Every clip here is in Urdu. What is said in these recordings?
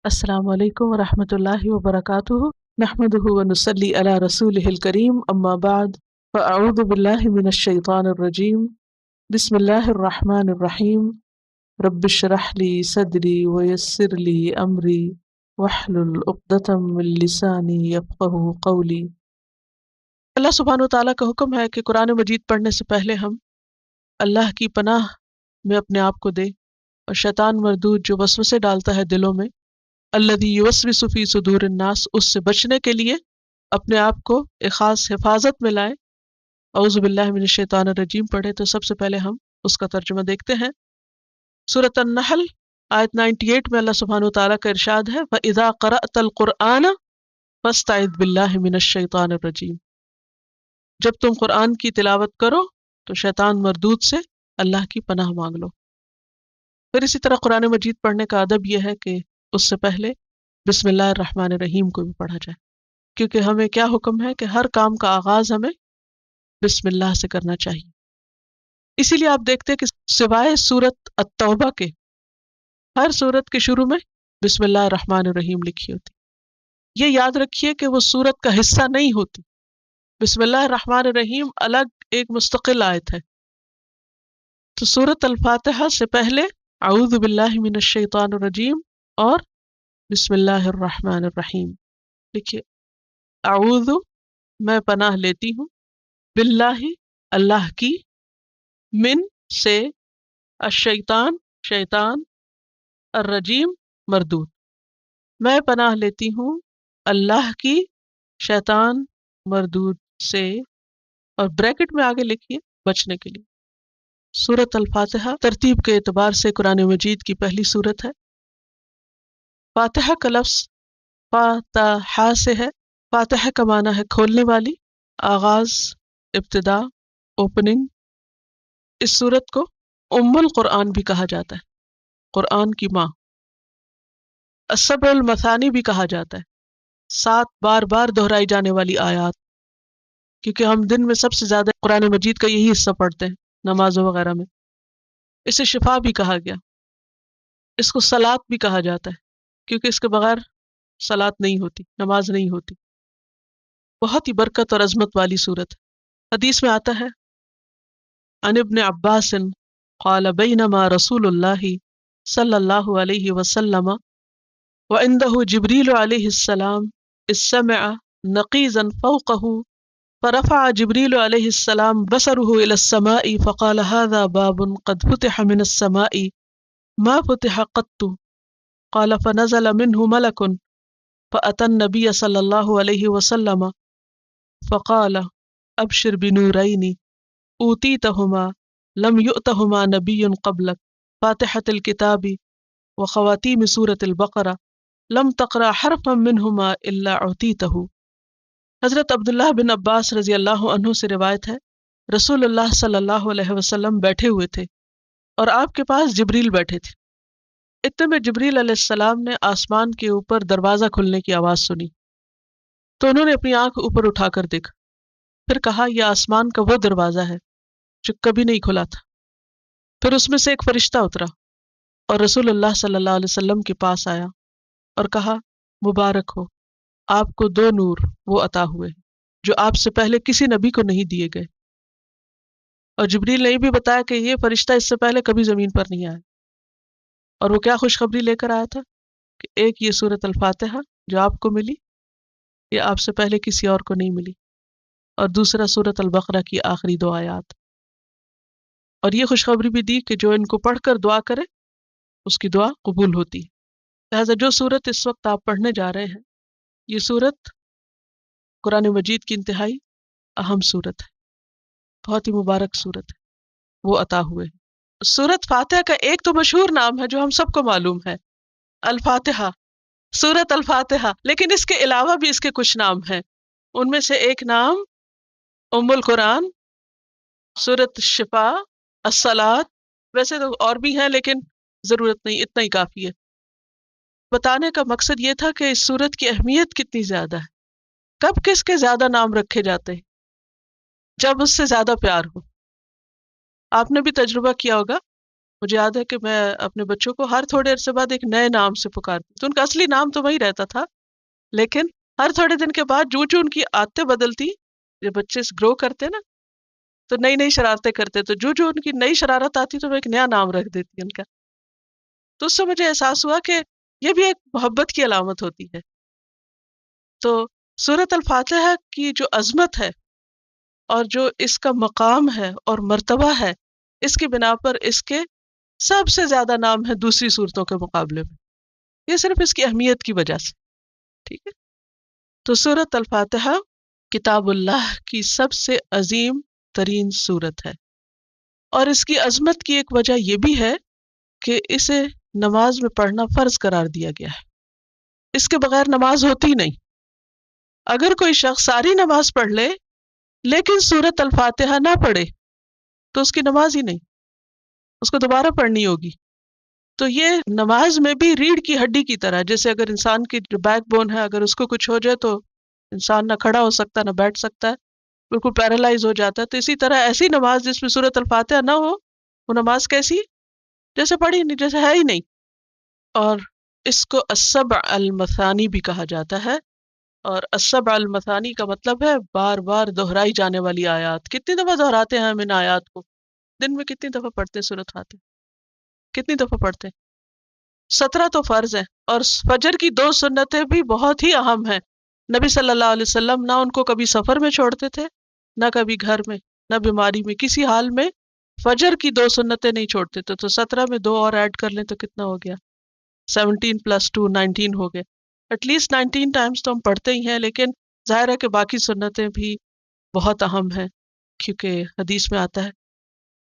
السلام علیکم ورحمۃ اللہ وبرکاتہ، نحمدہ ونصلی علی رسولہ الکریم، اما بعد فاعوذ باللہ من الشیطان الرجیم، بسم اللہ الرحمن الرحیم، رب اشرح لی صدری ویسر لی امری واحلل عقدۃ من لسانی یفقہوا قولی۔ اللہ سبحانہ وتعالیٰ کا حکم ہے کہ قرآن مجید پڑھنے سے پہلے ہم اللہ کی پناہ میں اپنے آپ کو دیں اور شیطان مردود جو وسوسے ڈالتا ہے دلوں میں، الذی یوسوس فی صدور الناس، اس سے بچنے کے لیے اپنے آپ کو ایک خاص حفاظت میں لائیں۔ اعوذ باللہ من الشیطان الرجیم پڑھے تو سب سے پہلے ہم اس کا ترجمہ دیکھتے ہیں۔ سورۃ النحل آیت 98 میں اللہ سبحانہ وتعالیٰ کا ارشاد ہے وَإِذَا قَرَأْتَ الْقُرْآنَ فَاسْتَعِذْ بِاللَّهِ مِنَ الشَّيْطَانِ الرَّجِيمِ، جب تم قرآن کی تلاوت کرو تو شیطان مردود سے اللہ کی پناہ مانگ لو۔ پھر اسی طرح قرآن مجید پڑھنے کا ادب یہ ہے کہ اس سے پہلے بسم اللہ الرحمن الرحیم کو بھی پڑھا جائے، کیونکہ ہمیں کیا حکم ہے کہ ہر کام کا آغاز ہمیں بسم اللہ سے کرنا چاہیے۔ اسی لیے آپ دیکھتے ہیں کہ سوائے سورۃ التوبہ کے ہر سورت کے شروع میں بسم اللہ الرحمن الرحیم لکھی ہوتی۔ یہ یاد رکھیے کہ وہ سورت کا حصہ نہیں ہوتی، بسم اللہ الرحمن الرحیم الگ ایک مستقل آیت ہے۔ تو سورۃ الفاتحہ سے پہلے اعوذ باللہ من الشیطان الرجیم اور بسم اللہ الرحمن الرحیم دیکھیے، اعوذ میں پناہ لیتی ہوں، باللہ اللہ کی، من سے، الشیطان شیطان، الرجیم مردود، میں پناہ لیتی ہوں اللہ کی شیطان مردود سے، اور بریکٹ میں آگے لکھیے بچنے کے لیے۔ سورۃ الفاتحہ ترتیب کے اعتبار سے قرآن مجید کی پہلی سورت ہے۔ فاتحہ کا لفظ فاتحہ سے ہے۔ فاتحہ کا معنی ہے کھولنے والی، آغاز، ابتدا، اوپننگ۔ اس سورت کو ام القرآن بھی کہا جاتا ہے، قرآن کی ماں۔ السبع المثانی بھی کہا جاتا ہے، 7 بار بار دہرائی جانے والی آیات، کیونکہ ہم دن میں سب سے زیادہ قرآن مجید کا یہی حصہ پڑھتے ہیں نمازوں وغیرہ میں۔ اسے شفا بھی کہا گیا، اس کو صلاۃ بھی کہا جاتا ہے، کیونکہ اس کے بغیر صلاۃ نہیں ہوتی، نماز نہیں ہوتی۔ بہت ہی برکت اور عظمت والی صورت ہے۔ حدیث میں آتا ہے عن ابن عباس قال بینما رسول اللہ صلی اللہ علیہ وسلم وعنده جبریل علیہ السلام اذ سمع نقیزا فوقه فرفع جبریل علیہ السلام بصره الى السماء فقال هذا باب قد فتح من السماء ما فتح قط، قال فنزل منه ملك فأتى النبي صلى الله عليه وسلم فقال ابشر بنورين اوتیتهما لم یؤتهما نبی قبلک، فاتحة الكتاب وخواتیم سورة البقرہ، لم تقرأ حرفا منهما الا اعطیته۔ حضرت عبداللہ بن عباس رضی اللہ عنہ سے روایت ہے، رسول اللہ صلی اللہ علیہ وسلم بیٹھے ہوئے تھے اور آپ کے پاس جبریل بیٹھے تھے۔ اتنے میں جبریل علیہ السلام نے آسمان کے اوپر دروازہ کھلنے کی آواز سنی، تو انہوں نے اپنی آنکھ اوپر اٹھا کر دیکھا، پھر کہا یہ آسمان کا وہ دروازہ ہے جو کبھی نہیں کھلا تھا۔ پھر اس میں سے ایک فرشتہ اترا اور رسول اللہ صلی اللہ علیہ وسلم کے پاس آیا اور کہا مبارک ہو، آپ کو 2 نور وہ عطا ہوئے جو آپ سے پہلے کسی نبی کو نہیں دیے گئے۔ اور جبریل نے یہ بھی بتایا کہ یہ فرشتہ اس سے پہلے کبھی زمین پر نہیں آیا، اور وہ کیا خوشخبری لے کر آیا تھا کہ ایک یہ سورۃ الفاتحہ جو آپ کو ملی، یہ آپ سے پہلے کسی اور کو نہیں ملی، اور دوسرا سورۃ البقرہ کی آخری 2 آیات۔ اور یہ خوشخبری بھی دی کہ جو ان کو پڑھ کر دعا کرے اس کی دعا قبول ہوتی ہے۔ لہٰذا جو سورت اس وقت آپ پڑھنے جا رہے ہیں، یہ سورت قرآن مجید کی انتہائی اہم سورت ہے، بہت ہی مبارک سورت ہے، وہ عطا ہوئے۔ سورت فاتحہ کا ایک تو مشہور نام ہے جو ہم سب کو معلوم ہے، الفاتحہ، سورت الفاتحہ، لیکن اس کے علاوہ بھی اس کے کچھ نام ہیں۔ ان میں سے ایک نام ام القرآن، سورت الشفا، الصلاۃ، ویسے تو اور بھی ہیں لیکن ضرورت نہیں، اتنا ہی کافی ہے۔ بتانے کا مقصد یہ تھا کہ اس سورت کی اہمیت کتنی زیادہ ہے، کب کس کے زیادہ نام رکھے جاتے ہیں، جب اس سے زیادہ پیار ہو۔ آپ نے بھی تجربہ کیا ہوگا مجھے یاد ہے کہ میں اپنے بچوں کو ہر تھوڑے عرصے بعد ایک نئے نام سے پکارتی تو ان کا اصلی نام تو وہی رہتا تھا، لیکن ہر تھوڑے دن کے بعد جو ان کی عادتیں بدلتی، جب بچے گرو کرتے نا تو نئی نئی شرارتیں کرتے، تو جو ان کی نئی شرارت آتی تو میں ایک نیا نام رکھ دیتی ان کا. تو اس سے مجھے احساس ہوا کہ یہ بھی ایک محبت کی علامت ہوتی ہے. تو سورۃ الفاتحہ کی جو عظمت ہے اور جو اس کا مقام ہے اور مرتبہ ہے، اس کی بنا پر اس کے سب سے زیادہ نام ہے دوسری صورتوں کے مقابلے میں، یہ صرف اس کی اہمیت کی وجہ سے. ٹھیک ہے. تو سورۃ الفاتحہ کتاب اللہ کی سب سے عظیم ترین صورت ہے، اور اس کی عظمت کی ایک وجہ یہ بھی ہے کہ اسے نماز میں پڑھنا فرض قرار دیا گیا ہے. اس کے بغیر نماز ہوتی نہیں. اگر کوئی شخص ساری نماز پڑھ لے لیکن سورۃ الفاتحہ نہ پڑھے تو اس کی نماز ہی نہیں، اس کو دوبارہ پڑھنی ہوگی. تو یہ نماز میں بھی ریڑھ کی ہڈی کی طرح، جیسے اگر انسان کی جو بیک بون ہے اگر اس کو کچھ ہو جائے تو انسان نہ کھڑا ہو سکتا نہ بیٹھ سکتا ہے، بالکل پیرالائز ہو جاتا ہے. تو اسی طرح ایسی نماز جس میں سورۃ الفاتحہ نہ ہو، وہ نماز کیسی؟ جیسے پڑھی نہیں، جیسے ہے ہی نہیں. اور اس کو السبع المثانی بھی کہا جاتا ہے، اور السبع المثانی کا مطلب ہے بار بار دہرائی جانے والی آیات. کتنی دفعہ دہراتے ہیں ہم ان آیات کو؟ دن میں کتنی دفعہ پڑھتے ہیں سورۃ فاتحہ؟ کتنی دفعہ پڑھتے ہیں؟ 17 تو فرض ہیں، اور فجر کی 2 سنتیں بھی بہت ہی اہم ہیں. نبی صلی اللہ علیہ وسلم نہ ان کو کبھی سفر میں چھوڑتے تھے، نہ کبھی گھر میں، نہ بیماری میں، کسی حال میں فجر کی 2 سنتیں نہیں چھوڑتے تھے. تو 17 میں 2 اور ایڈ کر لیں تو کتنا ہو گیا؟ 17 + 2 19 ہو گئے. ایٹ لیسٹ 19 ٹائمز تو ہم پڑھتے ہی ہیں، لیکن ظاہر ہے کہ باقی سنتیں بھی بہت اہم ہیں، کیونکہ حدیث میں آتا ہے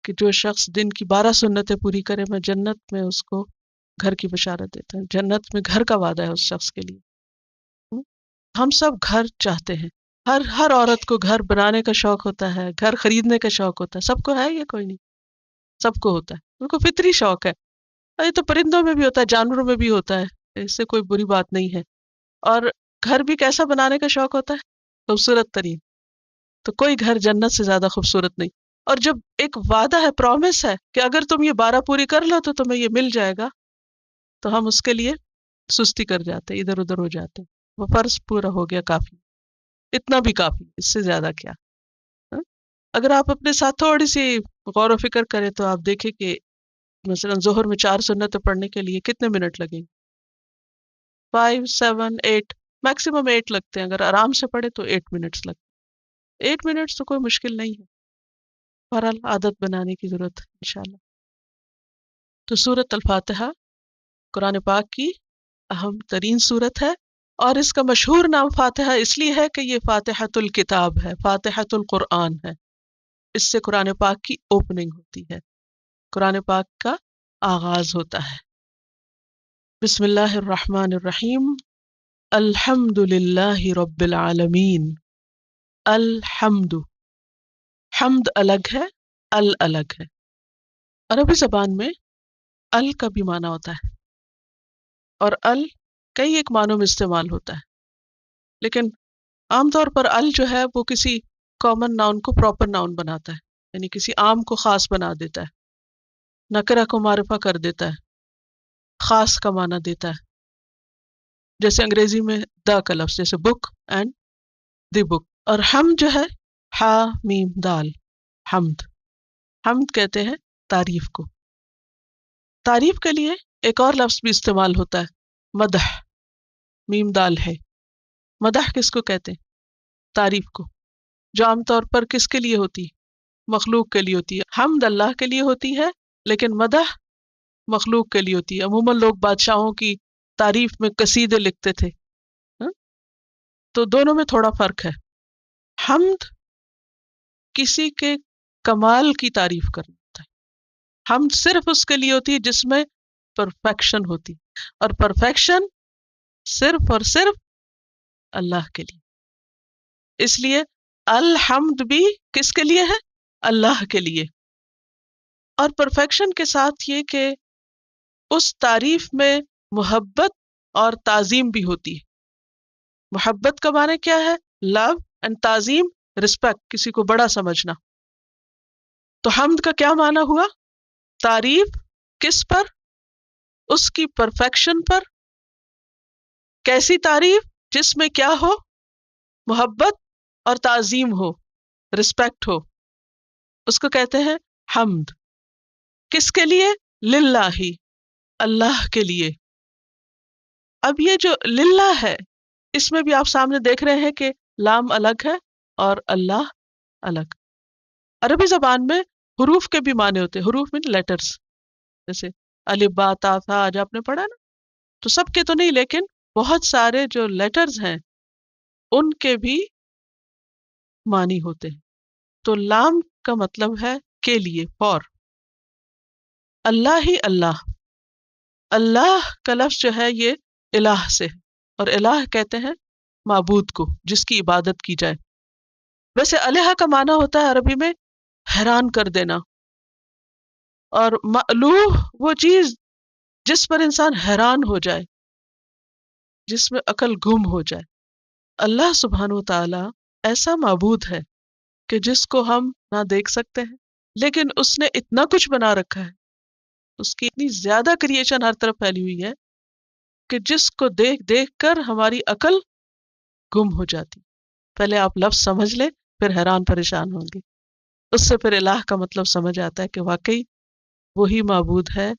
کہ جو شخص دن کی 12 سنتیں پوری کرے میں جنت میں اس کو گھر کی بشارت دیتا ہوں. جنت میں گھر کا وعدہ ہے اس شخص کے لیے. ہم سب گھر چاہتے ہیں، ہر عورت کو گھر بنانے کا شوق ہوتا ہے، گھر خریدنے کا شوق ہوتا ہے. سب کو ہے، یہ کوئی نہیں، سب کو ہوتا ہے، ان کو فطری شوق ہے. یہ تو پرندوں میں بھی ہوتا ہے، جانوروں میں بھی ہوتا ہے، اس سے کوئی بری بات نہیں ہے. اور گھر بھی کیسا بنانے کا شوق ہوتا ہے؟ خوبصورت ترین. تو کوئی گھر جنت سے زیادہ خوبصورت نہیں. اور جب ایک وعدہ ہے، پرومس ہے کہ اگر تم یہ 12 پوری کر لو تو تمہیں یہ مل جائے گا، تو ہم اس کے لیے سستی کر جاتے، ادھر ادھر ہو جاتے. وہ فرض پورا ہو گیا، کافی، اتنا بھی کافی، اس سے زیادہ کیا. ہاں؟ اگر آپ اپنے ساتھ تھوڑی سی غور و فکر کریں تو آپ دیکھیں کہ مثلا ظہر میں 4 سنتیں پڑھنے کے لیے کتنے منٹ لگیں گے؟ 5 7 8، میکسیمم 8 لگتے ہیں. اگر آرام سے پڑھے تو 8 منٹس لگتے ہیں. 8 منٹس تو کوئی مشکل نہیں ہے. بہرحال عادت بنانے کی ضرورت ہے انشاءاللہ. تو سورۃ الفاتحہ قرآن پاک کی اہم ترین سورت ہے، اور اس کا مشہور نام فاتحہ اس لیے ہے کہ یہ فاتحۃ الکتاب ہے، فاتحۃ القرآن ہے. اس سے قرآن پاک کی اوپننگ ہوتی ہے، قرآن پاک کا آغاز ہوتا ہے. بسم اللہ الرحمن الرحیم. الحمد للہ رب العالمین. الحمد، حمد الگ ہے، الگ ہے. عربی زبان میں ال کا بھی معنی ہوتا ہے، اور ال کئی ایک معنوں میں استعمال ہوتا ہے، لیکن عام طور پر ال جو ہے وہ کسی کامن ناؤن کو پراپر ناؤن بناتا ہے، یعنی کسی عام کو خاص بنا دیتا ہے، نکرہ کو معرفہ کر دیتا ہے، خاص کا معنی دیتا ہے. جیسے انگریزی میں دا کا لفظ، جیسے بک اینڈ دی بک. اور حمد جو ہے ہا میم دال، حمد. حمد کہتے ہیں تعریف کو. تعریف کے لیے ایک اور لفظ بھی استعمال ہوتا ہے، مدح، میم دال ہے. مدح کس کو کہتے ہیں؟ تعریف کو، جو عام طور پر کس کے لیے ہوتی ہے؟ مخلوق کے لیے ہوتی ہے. حمد اللہ کے لیے ہوتی ہے، لیکن مدح مخلوق کے لیے ہوتی ہے. عموماً لوگ بادشاہوں کی تعریف میں قصیدے لکھتے تھے، ہاں؟ تو دونوں میں تھوڑا فرق ہے. حمد کسی کے کمال کی تعریف کرنا ہوتا ہے. حمد صرف اس کے لیے ہوتی ہے جس میں پرفیکشن ہوتی، اور پرفیکشن صرف اور صرف اللہ کے لیے. اس لیے الحمد بھی کس کے لیے ہے؟ اللہ کے لیے. اور پرفیکشن کے ساتھ یہ کہ اس تعریف میں محبت اور تعظیم بھی ہوتی ہے. محبت کا معنی کیا ہے؟ لو اینڈ تعظیم، رسپیکٹ، کسی کو بڑا سمجھنا. تو حمد کا کیا معنی ہوا؟ تعریف کس پر؟ اس کی پرفیکشن پر. کیسی تعریف؟ جس میں کیا ہو؟ محبت اور تعظیم ہو، رسپیکٹ ہو. اس کو کہتے ہیں حمد. کس کے لیے؟ للہ، اللہ کے لیے. اب یہ جو للہ ہے، اس میں بھی آپ سامنے دیکھ رہے ہیں کہ لام الگ ہے اور اللہ الگ. عربی زبان میں حروف کے بھی معنی ہوتے ہیں. حروف میں لیٹرز، جیسے الف با تا تھا، آج آپ نے پڑھا نا. تو سب کے تو نہیں، لیکن بہت سارے جو لیٹرز ہیں ان کے بھی معنی ہوتے ہیں. تو لام کا مطلب ہے کے لیے، فور. اللہ ہی اللہ. اللہ کا لفظ جو ہے یہ الہ سے ہے، اور الہ کہتے ہیں معبود کو، جس کی عبادت کی جائے. ویسے الہ کا معنی ہوتا ہے عربی میں حیران کر دینا، اور مألوہ وہ چیز جس پر انسان حیران ہو جائے، جس میں عقل گم ہو جائے. اللہ سبحانہ و تعالی ایسا معبود ہے کہ جس کو ہم نہ دیکھ سکتے ہیں، لیکن اس نے اتنا کچھ بنا رکھا ہے، اس کی اتنی زیادہ کریشن ہر طرف پھیلی ہوئی ہے کہ جس کو دیکھ دیکھ کر ہماری عقل گم ہو جاتی. پہلے آپ لفظ سمجھ لیں، پھر حیران پریشان ہوں گے. اس سے پھر الہ کا مطلب سمجھ آتا ہے کہ واقعی وہی معبود ہے،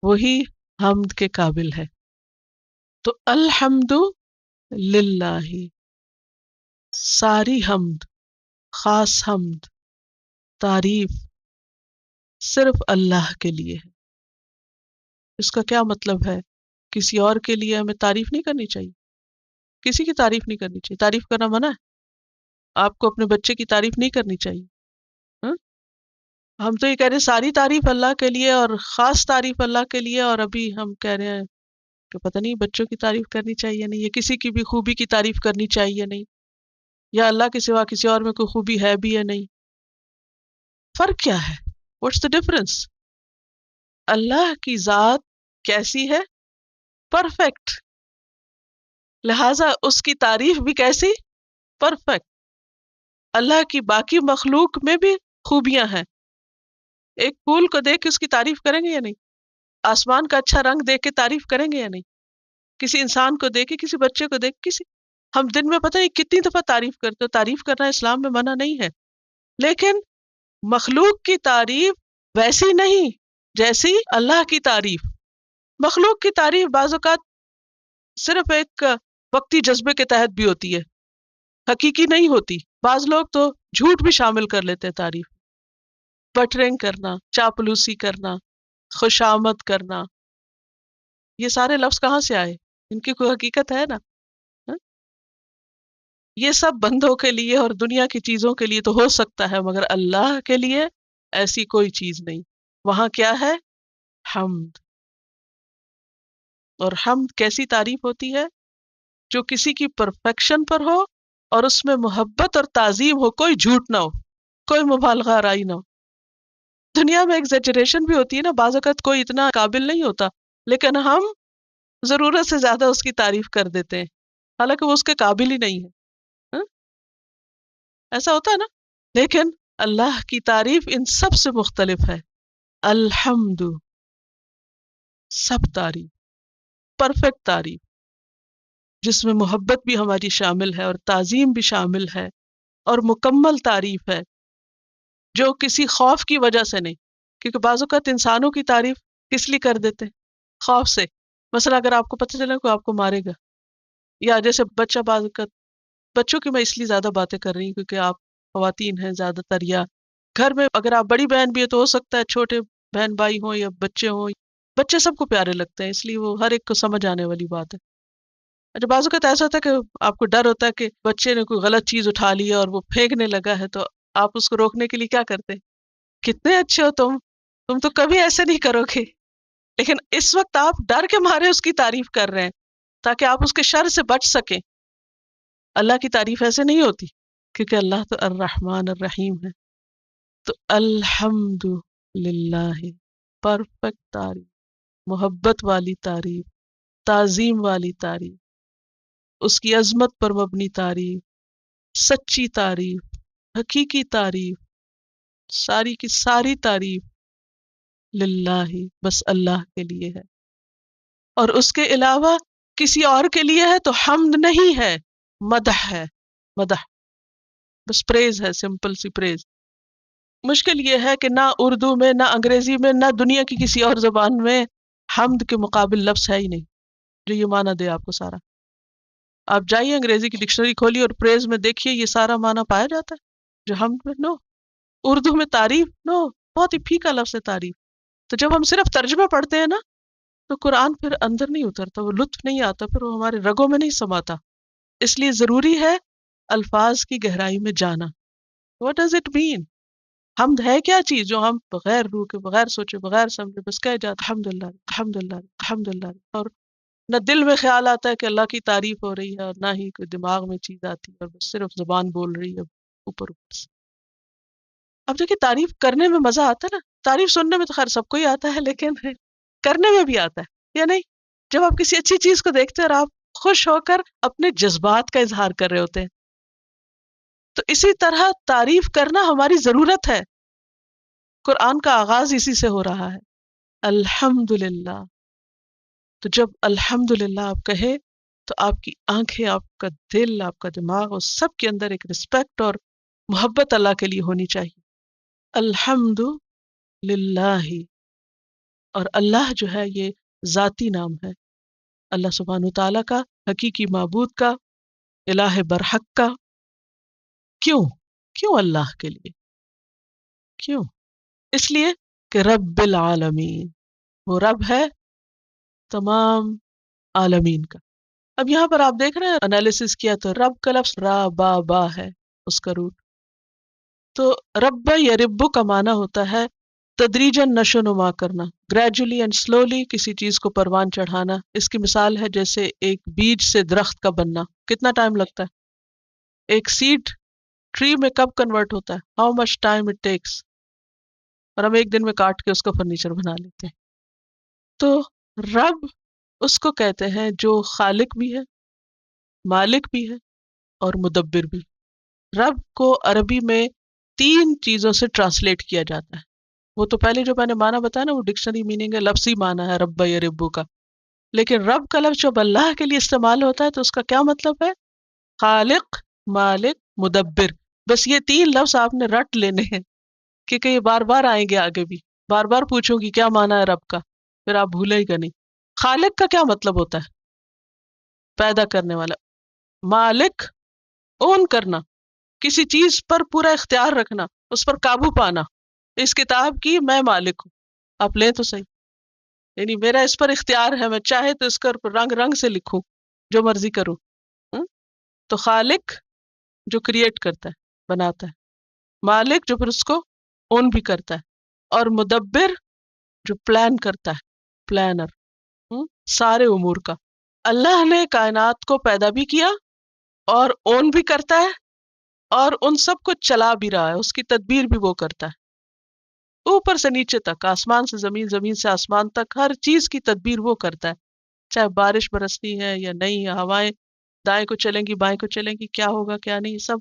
وہی حمد کے قابل ہے. تو الحمد للہ، ساری حمد، خاص حمد، تعریف صرف اللہ کے لیے ہے. اس کا کیا مطلب ہے؟ کسی اور کے لیے ہمیں تعریف نہیں کرنی چاہیے، کسی کی تعریف نہیں کرنی چاہیے. تعریف کرنا منع ہے. آپ کو اپنے بچے کی تعریف نہیں کرنی چاہیے. ہاں؟ ہم تو یہ کہہ رہے ہیں ساری تعریف اللہ کے لیے اور خاص تعریف اللہ کے لیے، اور ابھی ہم کہہ رہے ہیں کہ پتہ نہیں بچوں کی تعریف کرنی چاہیے نہیں، یا کسی کی بھی خوبی کی تعریف کرنی چاہیے نہیں، یا اللہ کے سوا کسی اور میں کوئی خوبی ہے بھی یا نہیں. فرق کیا ہے؟ What's the difference? اللہ کی ذات کیسی ہے؟ پرفیکٹ. لہذا اس کی تعریف بھی کیسی؟ پرفیکٹ. اللہ کی باقی مخلوق میں بھی خوبیاں ہیں. ایک پھول کو دیکھ کے اس کی تعریف کریں گے یا نہیں؟ آسمان کا اچھا رنگ دیکھ کے تعریف کریں گے یا نہیں؟ کسی انسان کو دیکھ کے، کسی بچے کو دیکھ، ہم دن میں پتہ نہیں کتنی دفعہ تعریف کرتے ہو. تعریف کرنا اسلام میں منع نہیں ہے، لیکن مخلوق کی تعریف ویسی نہیں جیسی اللہ کی تعریف. مخلوق کی تعریف بعض اوقات صرف ایک وقتی جذبے کے تحت بھی ہوتی ہے، حقیقی نہیں ہوتی. بعض لوگ تو جھوٹ بھی شامل کر لیتے ہیں تعریف. بٹرنگ کرنا، چاپلوسی کرنا، خوشامد کرنا، یہ سارے لفظ کہاں سے آئے؟ ان کی کوئی حقیقت ہے نا؟ ہاں؟ یہ سب بندوں کے لیے اور دنیا کی چیزوں کے لیے تو ہو سکتا ہے، مگر اللہ کے لیے ایسی کوئی چیز نہیں. وہاں کیا ہے؟ حمد. اور حمد کیسی تعریف ہوتی ہے؟ جو کسی کی پرفیکشن پر ہو اور اس میں محبت اور تعظیم ہو، کوئی جھوٹ نہ ہو، کوئی مبالغہ آرائی نہ ہو. دنیا میں ایگزیجریشن بھی ہوتی ہے نا، بعض اوقات کوئی اتنا قابل نہیں ہوتا لیکن ہم ضرورت سے زیادہ اس کی تعریف کر دیتے ہیں، حالانکہ وہ اس کے قابل ہی نہیں ہے. ہاں؟ ایسا ہوتا ہے نا. لیکن اللہ کی تعریف ان سب سے مختلف ہے. الحمد، سب تعریف، پرفیکٹ تعریف، جس میں محبت بھی ہماری شامل ہے اور تعظیم بھی شامل ہے، اور مکمل تعریف ہے جو کسی خوف کی وجہ سے نہیں. کیونکہ بعض اوقات انسانوں کی تعریف کس لیے کر دیتے ہیں؟ خوف سے. مثلا اگر آپ کو پتہ چلے کوئی آپ کو مارے گا، یا جیسے بچہ، بعض اوقات بچوں کی میں اس لیے زیادہ باتیں کر رہی ہوں کیونکہ آپ خواتین ہیں زیادہ تر، یا گھر میں اگر آپ بڑی بہن بھی ہے تو ہو سکتا ہے چھوٹے بہن بھائی ہوں یا بچے ہوں. بچے سب کو پیارے لگتے ہیں، اس لیے وہ ہر ایک کو سمجھ آنے والی بات ہے. اچھا، بعض اوقات ایسا ہوتا ہے کہ آپ کو ڈر ہوتا ہے کہ بچے نے کوئی غلط چیز اٹھا لی ہے اور وہ پھینکنے لگا ہے، تو آپ اس کو روکنے کے لیے کیا کرتے ہیں؟ کتنے اچھے ہو تم تو کبھی ایسے نہیں کرو گے. لیکن اس وقت آپ ڈر کے مارے اس کی تعریف کر رہے ہیں تاکہ آپ اس کے شر سے بچ سکیں. اللہ کی تعریف ایسے نہیں ہوتی، کیونکہ اللہ تو الرحمن الرحیم ہے. تو الحمد للہ، پرفیکٹ تعریف، محبت والی تعریف، تعظیم والی تعریف، اس کی عظمت پر مبنی تعریف، سچی تعریف، حقیقی تعریف، ساری کی ساری تعریف للہ، بس اللہ کے لیے ہے، اور اس کے علاوہ کسی اور کے لیے ہے تو حمد نہیں ہے، مدح ہے، مدح، بس پریز ہے، سمپل سی پریز۔ مشکل یہ ہے کہ نہ اردو میں، نہ انگریزی میں، نہ دنیا کی کسی اور زبان میں حمد کے مقابل لفظ ہے ہی نہیں جو یہ معنی دے آپ کو سارا۔ آپ جائیے انگریزی کی ڈکشنری کھولیے اور پریز میں دیکھیے یہ سارا معنی پایا جاتا ہے جو حمد میں؟ نو۔ اردو میں تعریف، نو، بہت ہی پھیکا لفظ ہے تعریف۔ تو جب ہم صرف ترجمہ پڑھتے ہیں نا تو قرآن پھر اندر نہیں اترتا، وہ لطف نہیں آتا، پھر وہ ہمارے رگوں میں نہیں سماتا۔ اس لیے ضروری ہے الفاظ کی گہرائی میں جانا۔ What does it mean؟ حمد ہے کیا چیز جو ہم بغیر روح کے، بغیر سوچے، بغیر سمجھے بس کہہ جاتے الحمد للہ الحمد للہ الحمد للہ، اور نہ دل میں خیال آتا ہے کہ اللہ کی تعریف ہو رہی ہے، اور نہ ہی کوئی دماغ میں چیز آتی ہے، اور بس صرف زبان بول رہی ہے اوپر اوپر سے۔ اب دیکھیے تعریف کرنے میں مزہ آتا ہے نا، تعریف سننے میں تو خیر سب کو ہی آتا ہے، لیکن کرنے میں بھی آتا ہے یا نہیں؟ جب آپ کسی اچھی چیز کو دیکھتے ہیں اور آپ خوش ہو کر اپنے جذبات کا اظہار کر رہے ہوتے ہیں، تو اسی طرح تعریف کرنا ہماری ضرورت ہے۔ قرآن کا آغاز اسی سے ہو رہا ہے، الحمد للہ۔ تو جب الحمد للہ آپ کہے تو آپ کی آنکھیں، آپ کا دل، آپ کا دماغ، اور سب کے اندر ایک رسپیکٹ اور محبت اللہ کے لیے ہونی چاہیے۔ الحمد للہ، اور اللہ جو ہے یہ ذاتی نام ہے، اللہ سبحانہ تعالیٰ کا، حقیقی معبود کا، الہ برحق کا۔ کیوں؟ کیوں اللہ کے لیے؟ کیوں؟ اس لیے کہ رب العالمین، وہ رب ہے تمام عالمین کا۔ اب یہاں پر آپ دیکھ رہے ہیں انالیسس کیا تو رب کا لفظ را با با ہے اس کا روٹ۔ تو رب یا ربو کا معنی ہوتا ہے تدریجاً نشو نما کرنا، گریجولی اینڈ سلولی کسی چیز کو پروان چڑھانا۔ اس کی مثال ہے جیسے ایک بیج سے درخت کا بننا، کتنا ٹائم لگتا ہے؟ ایک سیڈ ٹری میں کب کنورٹ ہوتا ہے؟ How much time it takes? اور ہم ایک دن میں کاٹ کے اس کا فرنیچر بنا لیتے ہیں۔ تو رب اس کو کہتے ہیں جو خالق بھی ہے، مالک بھی ہے، اور مدبر بھی۔ رب کو عربی میں 3 چیزوں سے ٹرانسلیٹ کیا جاتا ہے۔ وہ تو پہلے جو میں نے معنی بتایا نا وہ ڈکشنری میننگ ہے، لفظی معنی ہے رب یا ربو کا، لیکن رب کا لفظ جب اللہ کے لیے استعمال ہوتا ہے تو اس کا کیا مطلب ہے؟ خالق، مالک، مدبر۔ بس یہ 3 لفظ آپ نے رٹ لینے ہیں کیونکہ یہ بار بار آئیں گے آگے بھی، بار بار پوچھوں گی کیا معنی ہے رب کا، پھر آپ بھولے گا نہیں۔ خالق کا کیا مطلب ہوتا ہے؟ پیدا کرنے والا۔ مالک، اون کرنا، کسی چیز پر پورا اختیار رکھنا، اس پر قابو پانا۔ اس کتاب کی میں مالک ہوں، آپ لیں تو صحیح، یعنی میرا اس پر اختیار ہے، میں چاہے تو اس پر رنگ رنگ سے لکھوں، جو مرضی کروں۔ تو خالق جو کریٹ کرتا ہے، بناتا ہے، مالک جو پھر اس کو اون بھی کرتا ہے، اور مدبر جو پلان کرتا ہے، پلانر سارے امور کا۔ اللہ نے کائنات کو پیدا بھی کیا اور اون بھی کرتا ہے، اور ان سب کو چلا بھی رہا ہے، اس کی تدبیر بھی وہ کرتا ہے، اوپر سے نیچے تک، آسمان سے زمین، زمین سے آسمان تک، ہر چیز کی تدبیر وہ کرتا ہے، چاہے بارش برسنی ہے یا نہیں، یا ہوائیں دائیں کو چلیں گی بائیں کو چلیں گی، کیا ہوگا کیا نہیں، سب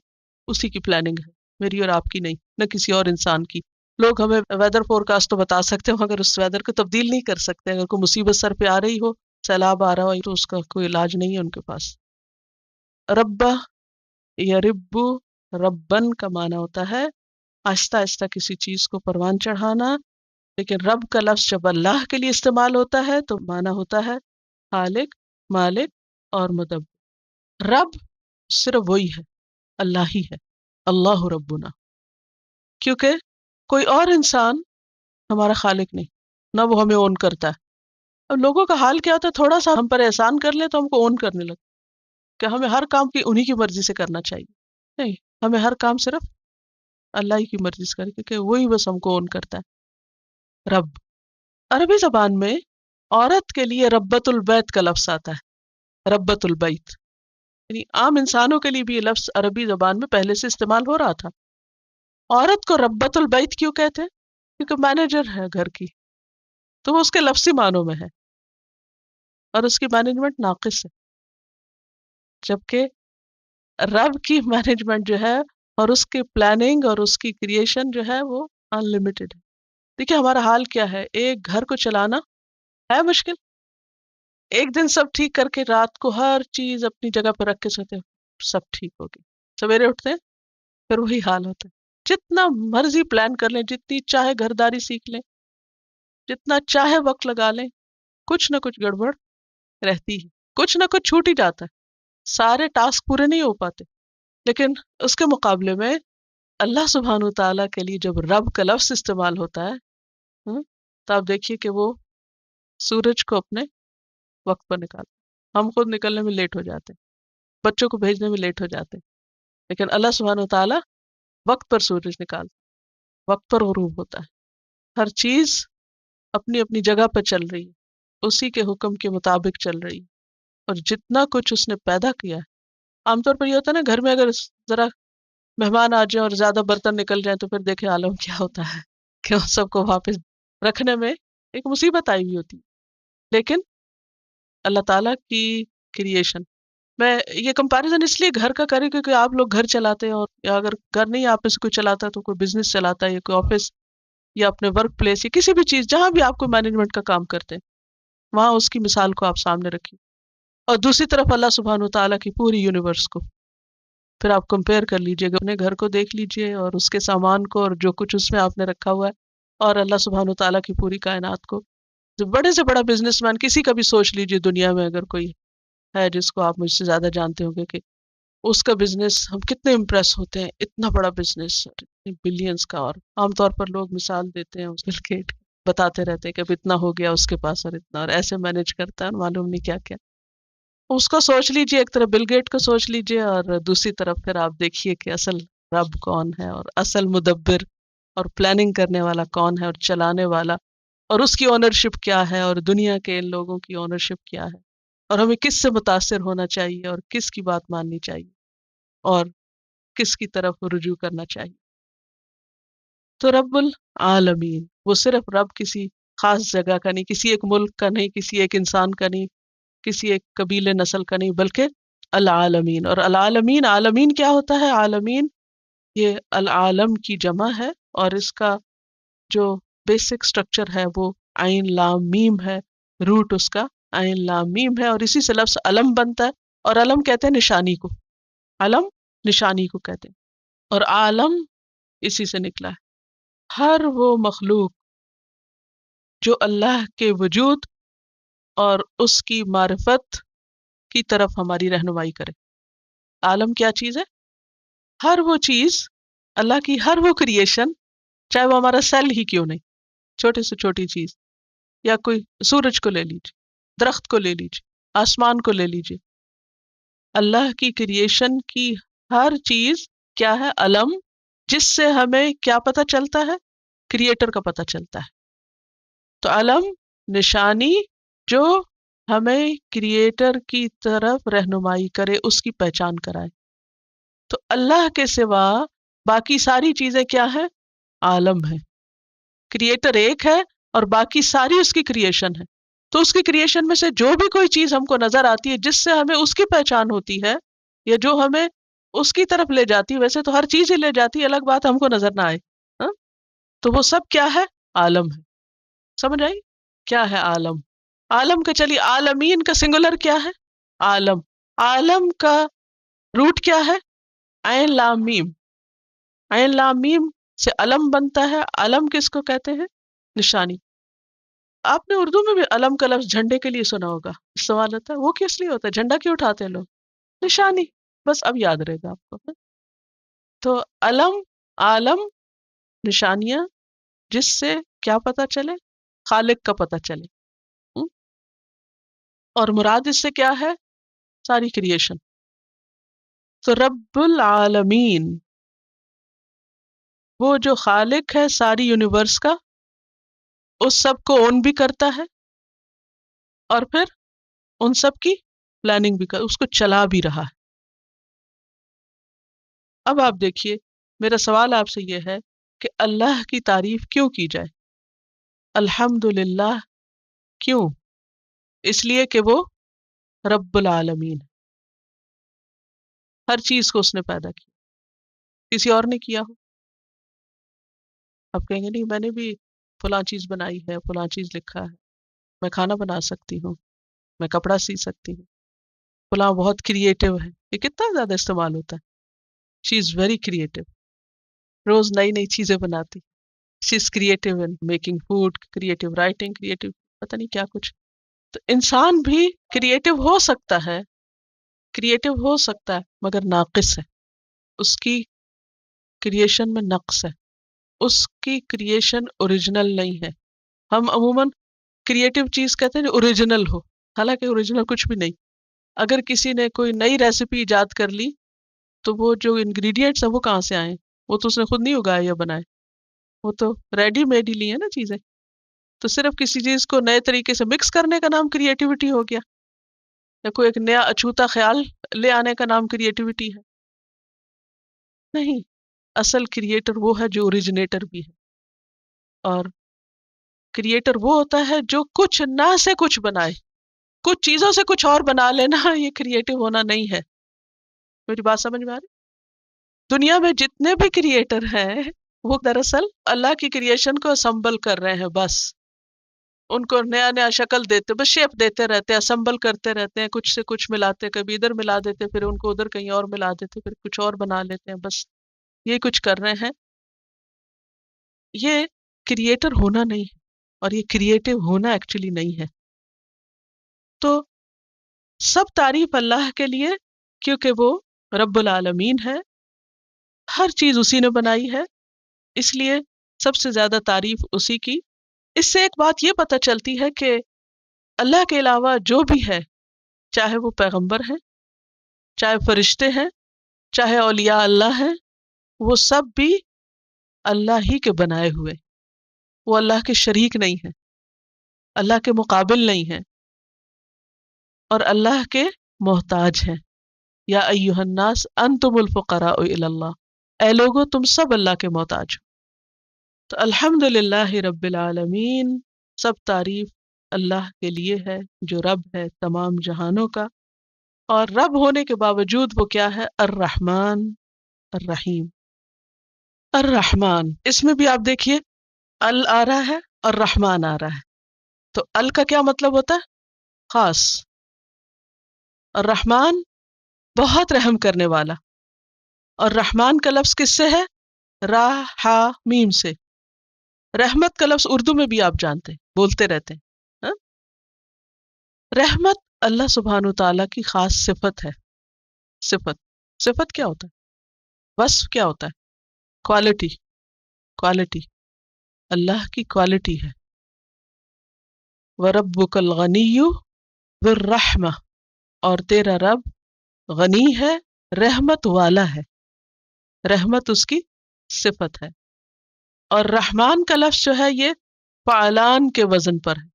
اسی کی پلاننگ ہے، میری اور آپ کی نہیں، نہ کسی اور انسان کی۔ لوگ ہمیں ویدر فور کاسٹ تو بتا سکتے ہیں مگر اس ویدر کو تبدیل نہیں کر سکتے۔ اگر کوئی مصیبت سر پہ آ رہی ہو، سیلاب آ رہا ہو، تو اس کا کوئی علاج نہیں ہے ان کے پاس۔ ربا یا ربو، ربن کا معنی ہوتا ہے آہستہ آہستہ کسی چیز کو پروان چڑھانا، لیکن رب کا لفظ جب اللہ کے لیے استعمال ہوتا ہے تو معنی ہوتا ہے خالق، مالک اور مدبر۔ رب صرف وہی ہے، اللہ ہی ہے، اللہ ربنا، کیونکہ کوئی اور انسان ہمارا خالق نہیں، نہ وہ ہمیں اون کرتا ہے۔ اب لوگوں کا حال کیا ہوتا ہے، تھوڑا سا ہم پر احسان کر لیں تو ہم کو اون کرنے لگتا کہ ہمیں ہر کام کی انہی کی مرضی سے کرنا چاہیے۔ نہیں، ہمیں ہر کام صرف اللہ ہی کی مرضی سے کرے، کیونکہ وہی بس ہم کو اون کرتا ہے۔ رب عربی زبان میں عورت کے لیے ربۃ البیت کا لفظ آتا ہے، ربۃ البیت، یعنی عام انسانوں کے لیے بھی یہ لفظ عربی زبان میں پہلے سے استعمال ہو رہا تھا۔ عورت کو ربۃ البیت کیوں کہتے ہیں؟ کیونکہ مینیجر ہے گھر کی، تو وہ اس کے لفظی معنوں میں ہے، اور اس کی مینجمنٹ ناقص ہے، جبکہ رب کی مینجمنٹ جو ہے اور اس کی پلاننگ اور اس کی کریشن جو ہے وہ ان لمیٹڈ ہے۔ دیکھیے ہمارا حال کیا ہے، ایک گھر کو چلانا ہے مشکل. ایک دن سب ٹھیک کر کے رات کو ہر چیز اپنی جگہ پہ رکھ کے سوتے ہیں سب ٹھیک ہوگی، سویرے اٹھتے ہیں پھر وہی حال ہوتا ہے. جتنا مرضی پلان کر لیں، جتنی چاہے گھرداری سیکھ لیں، جتنا چاہے وقت لگا لیں، کچھ نہ کچھ گڑبڑ رہتی ہے، کچھ نہ کچھ چھوٹ ہی جاتا ہے، سارے ٹاسک پورے نہیں ہو پاتے. لیکن اس کے مقابلے میں اللہ سبحانہ تعالیٰ کے لیے جب رب کا لفظ استعمال ہوتا ہے تو آپ دیکھیے کہ وہ سورج کو اپنے وقت پر نکالتا. ہم خود نکلنے میں لیٹ ہو جاتے ہیں، بچوں کو بھیجنے میں لیٹ ہو جاتے ہیں، لیکن اللہ سبحانہ تعالیٰ وقت پر سورج نکالتا، وقت پر غروب ہوتا ہے. ہر چیز اپنی اپنی جگہ پہ چل رہی ہے، اسی کے حکم کے مطابق چل رہی ہے. اور جتنا کچھ اس نے پیدا کیا ہے، عام طور پر یہ ہوتا ہے نا گھر میں اگر ذرا مہمان آ جائیں اور زیادہ برتن نکل جائیں تو پھر دیکھیں عالم کیا ہوتا ہے کہ ان سب کو واپس رکھنے میں ایک مصیبت آئی ہوئی ہوتی. لیکن اللہ تعالیٰ کی کریشن، میں یہ کمپیریزن اس لیے گھر کا کریں کیونکہ آپ لوگ گھر چلاتے ہیں، اور یا اگر گھر نہیں آپ میں سے کوئی چلاتا ہے تو کوئی بزنس چلاتا ہے یا کوئی آفس یا اپنے ورک پلیس یا کسی بھی چیز جہاں بھی آپ کو مینجمنٹ کا کام کرتے ہیں وہاں اس کی مثال کو آپ سامنے رکھیے. اور دوسری طرف اللہ سبحانہ تعالیٰ کی پوری یونیورس کو پھر آپ کمپیئر کر لیجئے، اپنے گھر کو دیکھ لیجئے اور اس کے سامان کو اور جو کچھ اس میں آپ نے رکھا ہوا ہے، اور اللہ سبحانہ تعالیٰ کی پوری کائنات کو. جو بڑے سے بڑا بزنس مین کسی کا بھی سوچ لیجئے دنیا میں اگر کوئی ہے جس کو آپ مجھ سے زیادہ جانتے ہوں گے کہ اس کا بزنس ہم کتنے امپریس ہوتے ہیں، اتنا بڑا بزنس بلینز کا. اور عام طور پر لوگ مثال دیتے ہیں اس بل گیٹ، بتاتے رہتے ہیں کہ اب اتنا ہو گیا اس کے پاس اور اتنا، اور ایسے مینج کرتا ہے اور معلوم نہیں کیا کیا. اس کو سوچ لیجئے، ایک طرف بل گیٹ کو سوچ لیجئے اور دوسری طرف پھر آپ دیکھیے کہ اصل رب کون ہے اور اصل مدبر اور پلاننگ کرنے والا کون ہے اور چلانے والا، اور اس کی اونرشپ کیا ہے اور دنیا کے ان لوگوں کی اونرشپ کیا ہے، اور ہمیں کس سے متاثر ہونا چاہیے اور کس کی بات ماننی چاہیے اور کس کی طرف رجوع کرنا چاہیے. تو رب العالمین وہ صرف رب کسی خاص جگہ کا نہیں، کسی ایک ملک کا نہیں، کسی ایک انسان کا نہیں، کسی ایک قبیلے نسل کا نہیں، بلکہ العالمین. اور العالمین، عالمین کیا ہوتا ہے؟ عالمین یہ العالم کی جمع ہے، اور اس کا جو بیسک سٹرکچر ہے وہ عین لام میم ہے، روٹ اس کا عین لام میم ہے، اور اسی سے لفظ علم بنتا ہے. اور علم کہتے ہیں نشانی کو، علم نشانی کو کہتے ہیں، اور عالم اسی سے نکلا ہے. ہر وہ مخلوق جو اللہ کے وجود اور اس کی معرفت کی طرف ہماری رہنمائی کرے. عالم کیا چیز ہے؟ ہر وہ چیز، اللہ کی ہر وہ کریشن، چاہے وہ ہمارا سیل ہی کیوں نہیں، چھوٹے سے چھوٹی چیز، یا کوئی سورج کو لے لیجیے، درخت کو لے لیجیے، آسمان کو لے لیجیے، اللہ کی کریشن کی ہر چیز کیا ہے؟ علم، جس سے ہمیں کیا پتہ چلتا ہے؟ کریٹر کا پتہ چلتا ہے. تو علم نشانی جو ہمیں کریٹر کی طرف رہنمائی کرے، اس کی پہچان کرائے. تو اللہ کے سوا باقی ساری چیزیں کیا ہے؟ عالم ہے. کریٹر ایک ہے اور باقی ساری اس کی کریشن ہے. تو اس کی کریشن میں سے جو بھی کوئی چیز ہم کو نظر آتی ہے جس سے ہمیں اس کی پہچان ہوتی ہے یا جو ہمیں اس کی طرف لے جاتی ہے، ویسے تو ہر چیز ہی لے جاتی ہے، الگ بات ہم کو نظر نہ آئے، ہاں؟ تو وہ سب کیا ہے؟ عالم ہے. سمجھ آئی کیا ہے عالم؟ عالم کا، چلیے عالمین کا سنگولر کیا ہے؟ عالم. عالم کا روٹ کیا ہے؟ عین لام میم. عین لام میم سے علم بنتا ہے. علم کس کو کہتے ہیں؟ نشانی. آپ نے اردو میں بھی علم کا لفظ جھنڈے کے لیے سنا ہوگا. سوال ہوتا ہے وہ کس لیے ہوتا ہے؟ جھنڈا کیوں اٹھاتے ہیں لوگ؟ نشانی. بس اب یاد رہے گا آپ کو. تو علم، عالم، نشانیاں جس سے کیا پتا چلے؟ خالق کا پتا چلے. ہم؟ اور مراد اس سے کیا ہے؟ ساری کریشن. تو رب العالمین وہ جو خالق ہے ساری یونیورس کا، اس سب کو اون بھی کرتا ہے اور پھر ان سب کی پلاننگ بھی اس کو چلا بھی رہا ہے. اب آپ دیکھیے، میرا سوال آپ سے یہ ہے کہ اللہ کی تعریف کیوں کی جائے؟ الحمدللہ کیوں؟ اس لیے کہ وہ رب العالمین، ہر چیز کو اس نے پیدا کیا، کسی اور نے کیا ہو؟ آپ کہیں گے نہیں میں نے بھی فلاں چیز بنائی ہے، فلاں چیز لکھا ہے، میں کھانا بنا سکتی ہوں، میں کپڑا سی سکتی ہوں، فلاں بہت کریٹو ہے. یہ کتنا زیادہ استعمال ہوتا ہے. شی از ویری کریٹو، روز نئی نئی چیزیں بناتی. She is creative in making food, creative writing, creative پتہ نہیں کیا کچھ. تو انسان بھی کریٹو ہو سکتا ہے، کریٹو ہو سکتا ہے، مگر ناقص ہے. اس کی کریشن میں نقص ہے، اس کی کریشن اوریجنل نہیں ہے. ہم عموماً کریٹو چیز کہتے ہیں جو اوریجنل ہو، حالانکہ اوریجنل کچھ بھی نہیں. اگر کسی نے کوئی نئی ریسیپی ایجاد کر لی تو وہ جو انگریڈینٹس ہیں وہ کہاں سے آئیں؟ وہ تو اس نے خود نہیں اگائے یا بنائے، وہ تو ریڈی میڈ ہی لی ہے نا چیزیں. تو صرف کسی چیز کو نئے طریقے سے مکس کرنے کا نام کریٹیوٹی ہو گیا، یا کوئی ایک نیا اچھوتا خیال لے آنے کا نام کریٹیوٹی ہے؟ نہیں. اصل کریٹر وہ ہے جو اوریجنیٹر بھی ہے، اور کریٹر وہ ہوتا ہے جو کچھ نہ سے کچھ بنائے. کچھ چیزوں سے کچھ اور بنا لینا یہ کریٹو ہونا نہیں ہے. میری بات سمجھ میں آ رہی؟ دنیا میں جتنے بھی کریٹر ہیں وہ دراصل اللہ کی کریشن کو اسمبل کر رہے ہیں. بس ان کو نیا نیا شکل دیتے، بس شیپ دیتے رہتے ہیں، اسمبل کرتے رہتے ہیں، کچھ سے کچھ ملاتے، کبھی ادھر ملا دیتے، پھر ان کو ادھر کہیں اور ملا دیتے، پھر کچھ اور بنا لیتے ہیں. بس یہ کچھ کر رہے ہیں. یہ کریٹر ہونا نہیں ہے، اور یہ کریٹو ہونا ایکچولی نہیں ہے. تو سب تعریف اللہ کے لیے، کیونکہ وہ رب العالمین ہے، ہر چیز اسی نے بنائی ہے، اس لیے سب سے زیادہ تعریف اسی کی. اس سے ایک بات یہ پتہ چلتی ہے کہ اللہ کے علاوہ جو بھی ہے، چاہے وہ پیغمبر ہیں، چاہے فرشتے ہیں، چاہے اولیاء اللہ ہیں، وہ سب بھی اللہ ہی کے بنائے ہوئے. وہ اللہ کے شریک نہیں ہیں، اللہ کے مقابل نہیں ہیں، اور اللہ کے محتاج ہیں. یا ایھا الناس انتم الفقراء الی اللہ، اے لوگو تم سب اللہ کے محتاج ہو. تو الحمدللہ رب العالمین، سب تعریف اللہ کے لیے ہے جو رب ہے تمام جہانوں کا. اور رب ہونے کے باوجود وہ کیا ہے؟ الرحمن الرحیم. الرحمن، اس میں بھی آپ دیکھیے ال آ رہا ہے اور رحمان آ رہا ہے. تو ال کا کیا مطلب ہوتا ہے؟ خاص. الرحمن بہت رحم کرنے والا. اور رحمان کا لفظ کس سے ہے؟ را ہا میم سے. رحمت کا لفظ اردو میں بھی آپ جانتے ہیں، بولتے رہتے ہیں. ہاں؟ رحمت اللہ سبحانہ تعالیٰ کی خاص صفت ہے. صفت کیا ہوتا ہے؟ وصف کیا ہوتا ہے؟ کوالٹی اللہ کی کوالٹی ہے. وَرَبُّكَ الْغَنِيُّ ذُو الرَّحْمَةِ، اور تیرا رب غنی ہے، رحمت والا ہے. رحمت اس کی صفت ہے. اور رحمان کا لفظ جو ہے یہ فعلان کے وزن پر ہے.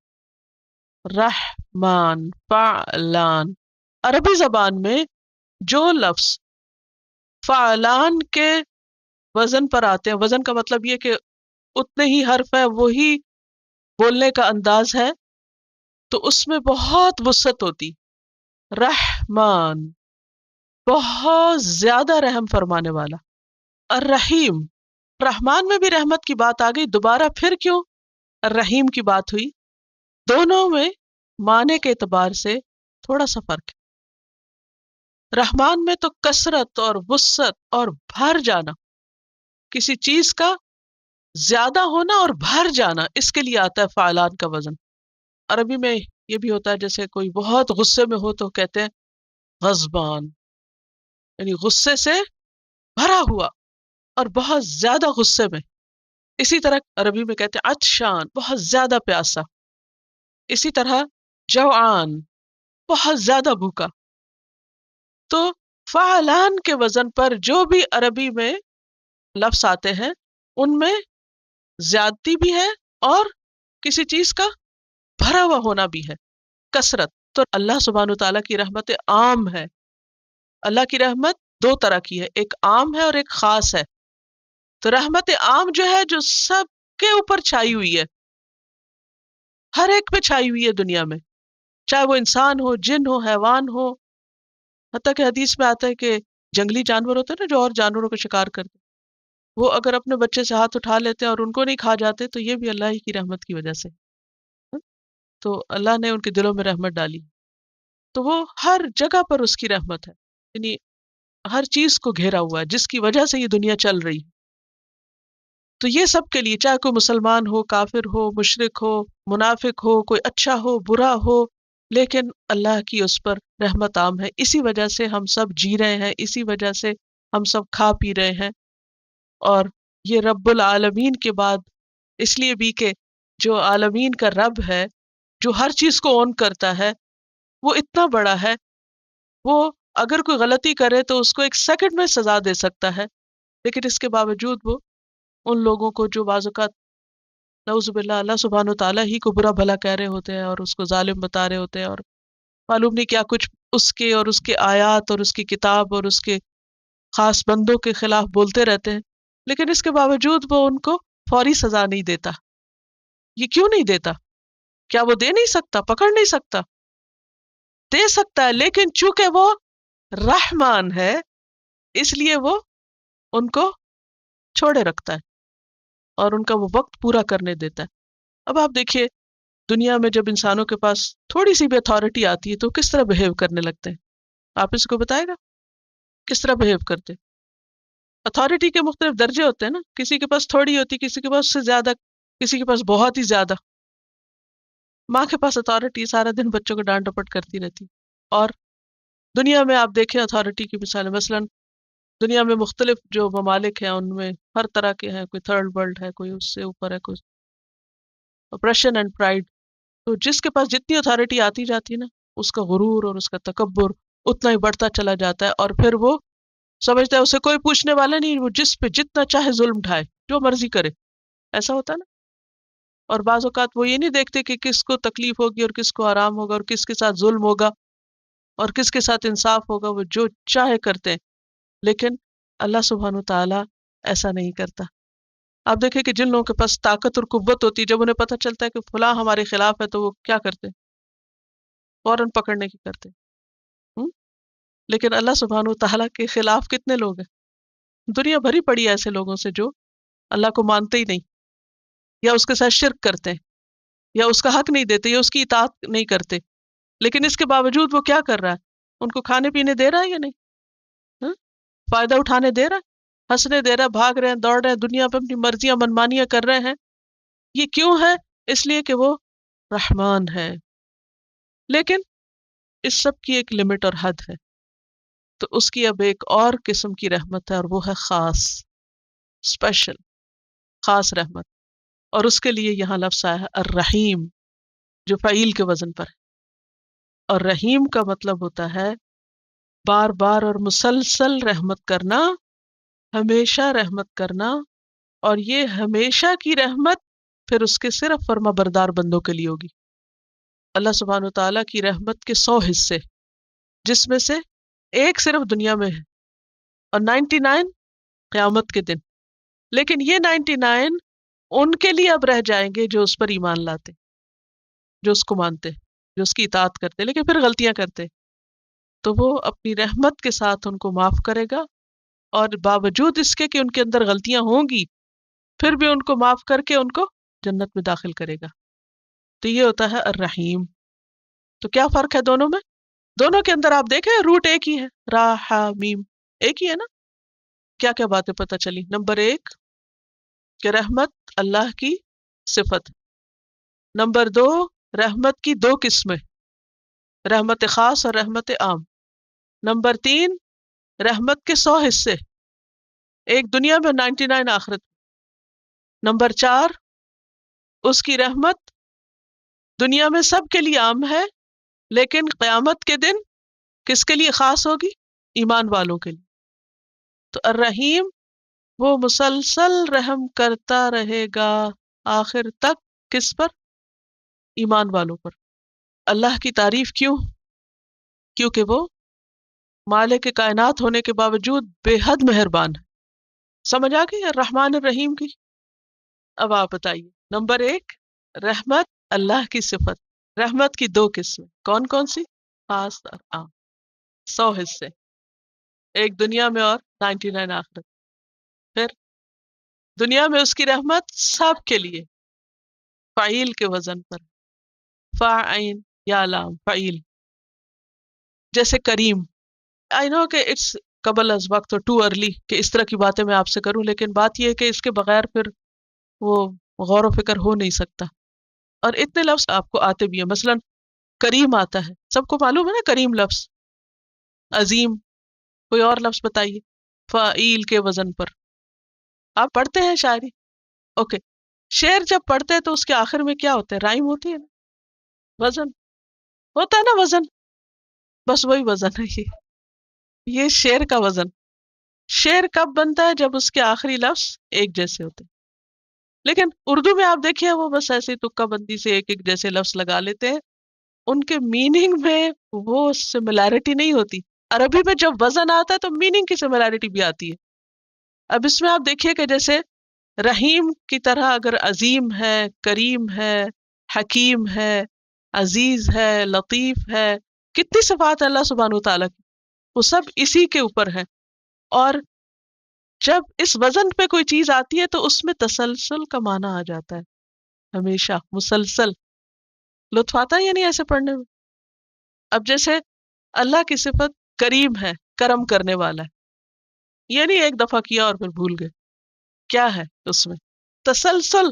رحمان، فعلان. عربی زبان میں جو لفظ فعلان کے وزن پر آتے ہیں، وزن کا مطلب یہ کہ اتنے ہی حرف ہے، وہی بولنے کا انداز ہے، تو اس میں بہت وسعت ہوتی. رحمان، بہت زیادہ رحم فرمانے والا. الرحیم، رحمان میں بھی رحمت کی بات آ گئی، دوبارہ پھر کیوں الرحیم کی بات ہوئی؟ دونوں میں معنی کے اعتبار سے تھوڑا سا فرق ہے. رحمان میں تو کثرت اور وسعت اور بھر جانا، کسی چیز کا زیادہ ہونا اور بھر جانا، اس کے لیے آتا ہے فعلان کا وزن. عربی میں یہ بھی ہوتا ہے، جیسے کوئی بہت غصے میں ہو تو کہتے ہیں غضبان، یعنی غصے سے بھرا ہوا اور بہت زیادہ غصے میں. اسی طرح عربی میں کہتے ہیں عطشان، بہت زیادہ پیاسا. اسی طرح جوعان، بہت زیادہ بھوکا. تو فعلان کے وزن پر جو بھی عربی میں لفظ آتے ہیں ان میں زیادتی بھی ہے اور کسی چیز کا بھرا ہوا ہونا بھی ہے، کثرت. تو اللہ سبحانہ تعالیٰ کی رحمت عام ہے. اللہ کی رحمت دو طرح کی ہے، ایک عام ہے اور ایک خاص ہے. تو رحمت عام جو ہے، جو سب کے اوپر چھائی ہوئی ہے، ہر ایک پہ چھائی ہوئی ہے دنیا میں، چاہے وہ انسان ہو، جن ہو، حیوان ہو. حتیٰ کہ حدیث میں آتا ہے کہ جنگلی جانور ہوتے ہیں نا جو اور جانوروں کو شکار کرتے، وہ اگر اپنے بچے سے ہاتھ اٹھا لیتے اور ان کو نہیں کھا جاتے تو یہ بھی اللہ ہی کی رحمت کی وجہ سے، تو اللہ نے ان کے دلوں میں رحمت ڈالی، تو وہ ہر جگہ پر اس کی رحمت ہے، یعنی ہر چیز کو گھیرا ہوا ہے جس کی وجہ سے یہ دنیا چل رہی ہے۔ تو یہ سب کے لیے، چاہے کوئی مسلمان ہو، کافر ہو، مشرک ہو، منافق ہو، کوئی اچھا ہو، برا ہو، لیکن اللہ کی اس پر رحمت عام ہے، اسی وجہ سے ہم سب جی رہے ہیں، اسی وجہ سے ہم سب کھا پی رہے ہیں۔ اور یہ رب العالمین کے بعد اس لیے بھی کہ جو عالمین کا رب ہے، جو ہر چیز کو اون کرتا ہے، وہ اتنا بڑا ہے، وہ اگر کوئی غلطی کرے تو اس کو ایک سیکنڈ میں سزا دے سکتا ہے، لیکن اس کے باوجود وہ ان لوگوں کو جو بعض اوقات نعوذ باللہ اللہ سبحانہ و تعالیٰ ہی کو برا بھلا کہہ رہے ہوتے ہیں اور اس کو ظالم بتا رہے ہوتے ہیں اور معلوم نہیں کیا کچھ اس کے اور اس کے آیات اور اس کی کتاب اور اس کے خاص بندوں کے خلاف بولتے رہتے ہیں، لیکن اس کے باوجود وہ ان کو فوری سزا نہیں دیتا۔ یہ کیوں نہیں دیتا؟ کیا وہ دے نہیں سکتا، پکڑ نہیں سکتا؟ دے سکتا ہے، لیکن چونکہ وہ رحمان ہے اس لیے وہ ان کو چھوڑے رکھتا ہے اور ان کا وہ وقت پورا کرنے دیتا ہے۔ اب آپ دیکھیے، دنیا میں جب انسانوں کے پاس تھوڑی سی بھی اتھارٹی آتی ہے تو کس طرح بہیو کرنے لگتے ہیں؟ آپ اس کو بتائے گا کس طرح بہیو کرتے؟ اتھارٹی کے مختلف درجے ہوتے ہیں نا، کسی کے پاس تھوڑی ہوتی، کسی کے پاس اس سے زیادہ، کسی کے پاس بہت ہی زیادہ۔ ماں کے پاس اتھارٹی سارا دن بچوں کو ڈانٹ ڈپٹ کرتی رہتی، اور دنیا میں آپ دیکھیں اتھارٹی کی مثالیں، مثلاً دنیا میں مختلف جو ممالک ہیں ان میں ہر طرح کے ہیں، کوئی تھرڈ ورلڈ ہے، کوئی اس سے اوپر ہے، کوئی اپریشن اینڈ پرائڈ۔ تو جس کے پاس جتنی اتھارٹی آتی جاتی ہے نا، اس کا غرور اور اس کا تکبر اتنا ہی بڑھتا چلا جاتا ہے، اور پھر وہ سمجھتا ہے اسے کوئی پوچھنے والا نہیں، وہ جس پہ جتنا چاہے ظلم ڈھائے، جو مرضی کرے۔ ایسا ہوتا ہے نا؟ اور بعض اوقات وہ یہ نہیں دیکھتے کہ کس کو تکلیف ہوگی اور کس کو آرام ہوگا اور کس کے ساتھ ظلم ہوگا اور کس کے ساتھ انصاف ہوگا، وہ جو چاہے کرتے ہیں۔ لیکن اللہ سبحانہ و تعالیٰ ایسا نہیں کرتا۔ آپ دیکھیں کہ جن لوگوں کے پاس طاقت اور قوت ہوتی ہے، جب انہیں پتہ چلتا ہے کہ فلاں ہمارے خلاف ہے تو وہ کیا کرتے ہیں؟ فوراً پکڑنے کی کرتے ہیں۔ لیکن اللہ سبحانہ و تعالیٰ کے خلاف کتنے لوگ ہیں؟ دنیا بھری پڑی ہے ایسے لوگوں سے جو اللہ کو مانتے ہی نہیں، یا اس کے ساتھ شرک کرتے ہیں، یا اس کا حق نہیں دیتے، یا اس کی اطاعت نہیں کرتے، لیکن اس کے باوجود وہ کیا کر رہا ہے؟ ان کو کھانے پینے دے رہا ہے یا نہیں؟ ہاں؟ فائدہ اٹھانے دے رہا ہے، ہنسنے دے رہا ہے، بھاگ رہے ہیں، دوڑ رہے ہیں، دنیا پہ اپنی مرضیاں منمانیاں کر رہے ہیں۔ یہ کیوں ہے؟ اس لیے کہ وہ رحمان ہے، لیکن اس سب کی ایک لمٹ اور حد ہے۔ تو اس کی اب ایک اور قسم کی رحمت ہے، اور وہ ہے خاص، اسپیشل، خاص رحمت، اور اس کے لیے یہاں لفظ آیا ہے الرحیم، جو فعیل کے وزن پر ہے۔ اور رحیم کا مطلب ہوتا ہے بار بار اور مسلسل رحمت کرنا، ہمیشہ رحمت کرنا، اور یہ ہمیشہ کی رحمت پھر اس کے صرف فرما بردار بندوں کے لیے ہوگی۔ اللہ سبحانہ و تعالیٰ کی رحمت کے 100 حصے، جس میں سے ایک صرف دنیا میں ہے اور 99 قیامت کے دن، لیکن یہ 99 ان کے لیے اب رہ جائیں گے جو اس پر ایمان لاتے، جو اس کو مانتے، جو اس کی اطاعت کرتے، لیکن پھر غلطیاں کرتے، تو وہ اپنی رحمت کے ساتھ ان کو معاف کرے گا، اور باوجود اس کے کہ ان کے اندر غلطیاں ہوں گی پھر بھی ان کو معاف کر کے ان کو جنت میں داخل کرے گا۔ تو یہ ہوتا ہے الرحیم۔ تو کیا فرق ہے دونوں میں؟ دونوں کے اندر آپ دیکھیں روٹ ایک ہی ہے، را ہا میم، ایک ہی ہے نا۔ کیا کیا باتیں پتہ چلی؟ نمبر ایک کہ رحمت اللہ کی صفت۔ نمبر دو، رحمت کی دو قسمیں، رحمت خاص اور رحمت عام۔ نمبر تین، رحمت کے 100 حصے، ایک دنیا میں 99 آخرت۔ نمبر چار، اس کی رحمت دنیا میں سب کے لیے عام ہے، لیکن قیامت کے دن کس کے لیے خاص ہوگی؟ ایمان والوں کے لیے۔ تو الرحیم وہ مسلسل رحم کرتا رہے گا آخر تک، کس پر؟ ایمان والوں پر۔ اللہ کی تعریف کیوں؟ کیونکہ وہ مالک کائنات ہونے کے باوجود بے حد مہربان ہے۔ سمجھ آ گئی الرحمن الرحیم کی؟ اب آپ بتائیے، نمبر ایک، رحمت اللہ کی صفت۔ رحمت کی دو قسمیں، کون کون سی؟ خاص اور عام، 100 حصے، ایک دنیا میں اور 99 آخرت۔ پھر دنیا میں اس کی رحمت سب کے لیے، فعیل کے وزن پر، فاعین یا لام فعیل، جیسے کریم. آئی نو کہ اٹس قبل از وقت اور ٹو ارلی کہ اس طرح کی باتیں میں آپ سے کروں، لیکن بات یہ ہے کہ اس کے بغیر پھر وہ غور و فکر ہو نہیں سکتا. اور اتنے لفظ آپ کو آتے بھی ہیں، مثلا کریم آتا ہے، سب کو معلوم ہے نا کریم لفظ. عظیم، کوئی اور لفظ بتائیے فعیل کے وزن پر. آپ پڑھتے ہیں شاعری؟ اوکے. شعر جب پڑھتے ہیں تو اس کے آخر میں کیا ہوتا ہے؟ رائم ہوتی ہے نا، وزن ہوتا ہے نا، وزن. بس وہی وزن ہے یہ شعر کا وزن. شعر کب بنتا ہے؟ جب اس کے آخری لفظ ایک جیسے ہوتے ہیں. لیکن اردو میں آپ دیکھیے وہ بس ایسے تکہ بندی سے ایک ایک جیسے لفظ لگا لیتے ہیں، ان کے میننگ میں وہ سملیرٹی نہیں ہوتی. عربی میں جب وزن آتا ہے تو میننگ کی سملیرٹی بھی آتی ہے. اب اس میں آپ دیکھیے کہ جیسے رحیم کی طرح اگر عظیم ہے، کریم ہے، حکیم ہے، عزیز ہے، لطیف ہے، کتنی صفات ہے اللہ سبحانہ و تعالیٰ کی، وہ سب اسی کے اوپر ہے. اور جب اس وزن پہ کوئی چیز آتی ہے تو اس میں تسلسل کا معنی آ جاتا ہے، ہمیشہ مسلسل. لطف آتا ہے یا نہیں ایسے پڑھنے میں؟ اب جیسے اللہ کی صفت کریم ہے، کرم کرنے والا ہے، یہ نہیں ایک دفعہ کیا اور پھر بھول گئے. کیا ہے اس میں؟ تسلسل.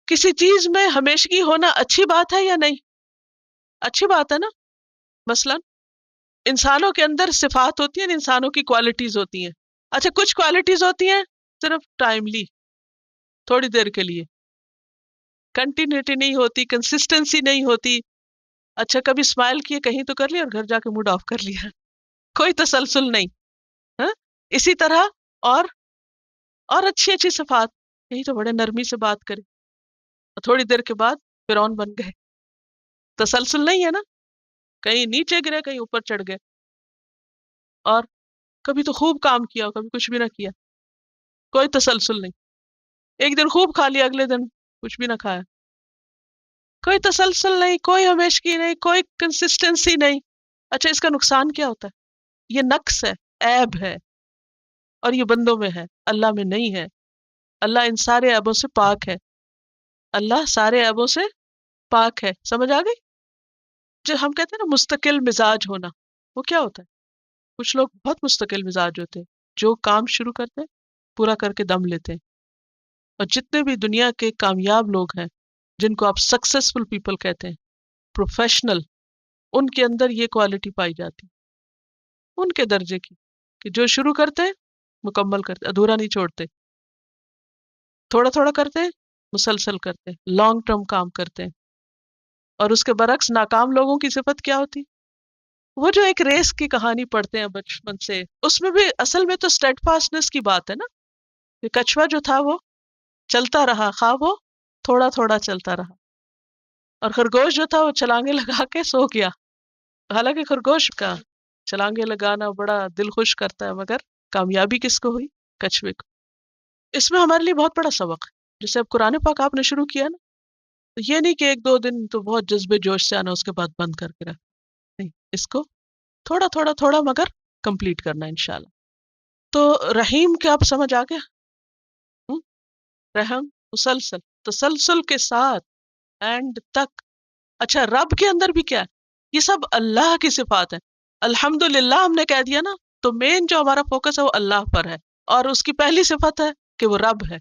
کسی چیز میں ہمیشگی ہونا اچھی بات ہے یا نہیں؟ اچھی بات ہے نا. مثلا انسانوں کے اندر صفات ہوتی ہیں، انسانوں کی کوالٹیز ہوتی ہیں. اچھا کچھ کوالٹیز ہوتی ہیں صرف ٹائملی، تھوڑی دیر کے لیے، کنٹینیوٹی نہیں ہوتی، کنسسٹنسی نہیں ہوتی. اچھا کبھی اسمائل کیے کہیں تو کر لیا اور گھر جا کے موڈ آف کر لیا، کوئی تسلسل نہیں. ہاں اسی طرح اور اچھی اچھی صفات، یہی تو بڑے نرمی سے بات کرے اور تھوڑی دیر کے بعد فرعون بن گئے. تسلسل نہیں ہے نا، کہیں نیچے گرے کہیں اوپر چڑھ گئے. اور کبھی تو خوب کام کیا کبھی کچھ بھی نہ کیا، کوئی تسلسل نہیں. ایک دن خوب کھا لیا اگلے دن کچھ بھی نہ کھایا، کوئی تسلسل نہیں، کوئی ہمیشگی نہیں، کوئی کنسسٹنسی نہیں. اچھا اس کا نقصان کیا ہوتا ہے؟ یہ نقص ہے، عیب ہے، اور یہ بندوں میں ہے، اللہ میں نہیں ہے. اللہ ان سارے عیبوں سے پاک ہے، اللہ سارے عیبوں سے پاک ہے. سمجھ آ گئی؟ جو ہم کہتے ہیں نا مستقل مزاج ہونا، وہ کیا ہوتا ہے؟ کچھ لوگ بہت مستقل مزاج ہوتے ہیں، جو کام شروع کرتے ہیں پورا کر کے دم لیتے ہیں. اور جتنے بھی دنیا کے کامیاب لوگ ہیں جن کو آپ سکسیسفل پیپل کہتے ہیں، پروفیشنل، ان کے اندر یہ کوالٹی پائی جاتی، ان کے درجے کی، کہ جو شروع کرتے ہیں مکمل کرتے، ادھورا نہیں چھوڑتے، تھوڑا تھوڑا کرتے ہیں، مسلسل کرتے ہیں، لانگ ٹرم کام کرتے ہیں. اور اس کے برعکس ناکام لوگوں کی صفت کیا ہوتی؟ وہ جو ایک ریس کی کہانی پڑھتے ہیں بچپن سے، اس میں بھی اصل میں تو اسٹیڈ فاسٹنس کی بات ہے نا. کہ کچھوا جو تھا وہ چلتا رہا، خواہ وہ تھوڑا تھوڑا چلتا رہا، اور خرگوش جو تھا وہ چھلانگے لگا کے سو گیا. حالانکہ خرگوش کا چھلانگے لگانا بڑا دل خوش کرتا ہے، مگر کامیابی کس کو ہوئی؟ کچھوے کو. اس میں ہمارے لیے بہت بڑا سبق ہے. جیسے اب قرآن پاک آپ نے شروع کیا نا، تو یہ نہیں کہ ایک دو دن تو بہت جذبے جوش سے آنا اس کے بعد بند کر کے رکھ، نہیں، اس کو تھوڑا تھوڑا تھوڑا مگر کمپلیٹ کرنا انشاءاللہ. تو رحیم کیا آپ سمجھ آ گیا؟ ہم؟ رحم مسلسل، تسلسل کے ساتھ، اینڈ تک. اچھا رب کے اندر بھی کیا ہے؟ یہ سب اللہ کی صفات ہیں. الحمدللہ ہم نے کہہ دیا نا، تو مین جو ہمارا فوکس ہے وہ اللہ پر ہے. اور اس کی پہلی صفت ہے کہ وہ رب ہے،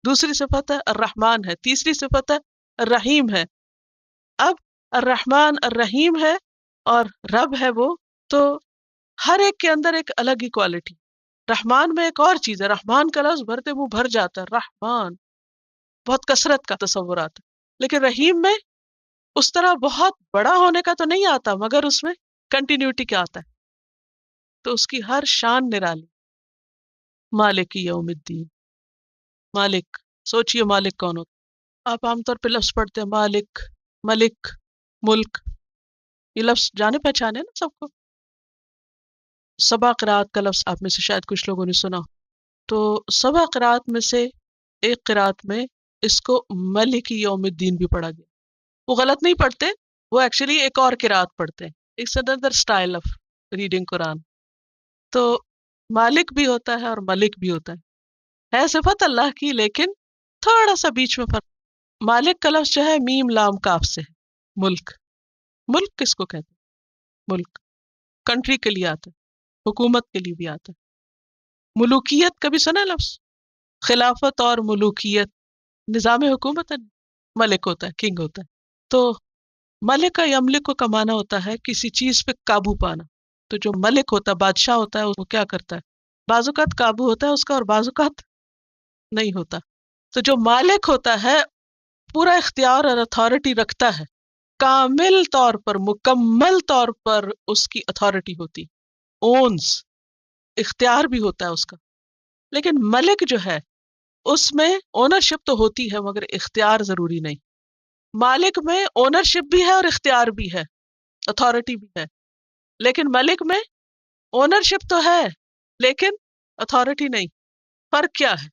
دوسری صفت ہے الرحمن ہے، تیسری صفت ہے الرحیم ہے. اب الرحمن الرحیم ہے اور رب ہے وہ، تو ہر ایک کے اندر ایک الگ ہی کوالٹی. رحمان میں ایک اور چیز ہے، رحمان کا لفظ بھرتے منہ بھر جاتا ہے، رحمان بہت کثرت کا تصورات ہے. لیکن رحیم میں اس طرح بہت بڑا ہونے کا تو نہیں آتا، مگر اس میں کنٹینیوٹی کا آتا ہے، تو اس کی ہر شان نرالی. مالک یوم الدین، مالک، سوچئے مالک کون ہوتا؟ آپ عام طور پہ لفظ پڑھتے ہیں مالک، ملک، ملک، یہ لفظ جانے پہچانے نا سب کو. سبا قرات کا لفظ آپ میں سے شاید کچھ لوگوں نے سنا. تو سبا قرات میں سے ایک قرات میں اس کو ملک یوم الدین بھی پڑھا گیا. وہ غلط نہیں پڑھتے، وہ ایکچولی ایک اور قرات پڑھتے ہیں، it's another style of reading Quran. تو مالک بھی ہوتا ہے اور ملک بھی ہوتا ہے. ہے صفت اللہ کی، لیکن تھوڑا سا بیچ میں فرق۔ مالک کا لفظ جو ہے میم لام کاف سے ہے، ملک۔ ملک کس کو کہتے ہیں؟ ملک کنٹری کے لیے آتا ہے، حکومت کے لیے بھی آتا ہے۔ ملوکیت کبھی سنا لفظ؟ خلافت اور ملوکیت نظام حکومت ہے، ملک ہوتا ہے، کنگ ہوتا ہے۔ تو ملک کا یملک کا معنی ہوتا ہے کسی چیز پہ قابو پانا۔ تو جو ملک ہوتا ہے، بادشاہ ہوتا ہے، وہ کیا کرتا ہے؟ بعض اوقات قابو ہوتا ہے اس کا اور بعض اوقات نہیں ہوتا۔ تو جو مالک ہوتا ہے پورا اختیار اور اتھارٹی رکھتا ہے، کامل طور پر، مکمل طور پر اس کی اتھارٹی ہوتی، اونز، اختیار بھی ہوتا ہے اس کا۔ لیکن ملک جو ہے اس میں اونرشپ تو ہوتی ہے مگر اختیار ضروری نہیں۔ مالک میں اونرشپ بھی ہے اور اختیار بھی ہے، اتھارٹی بھی ہے، لیکن ملک میں اونرشپ تو ہے لیکن اتھارٹی نہیں۔ فرق کیا ہے؟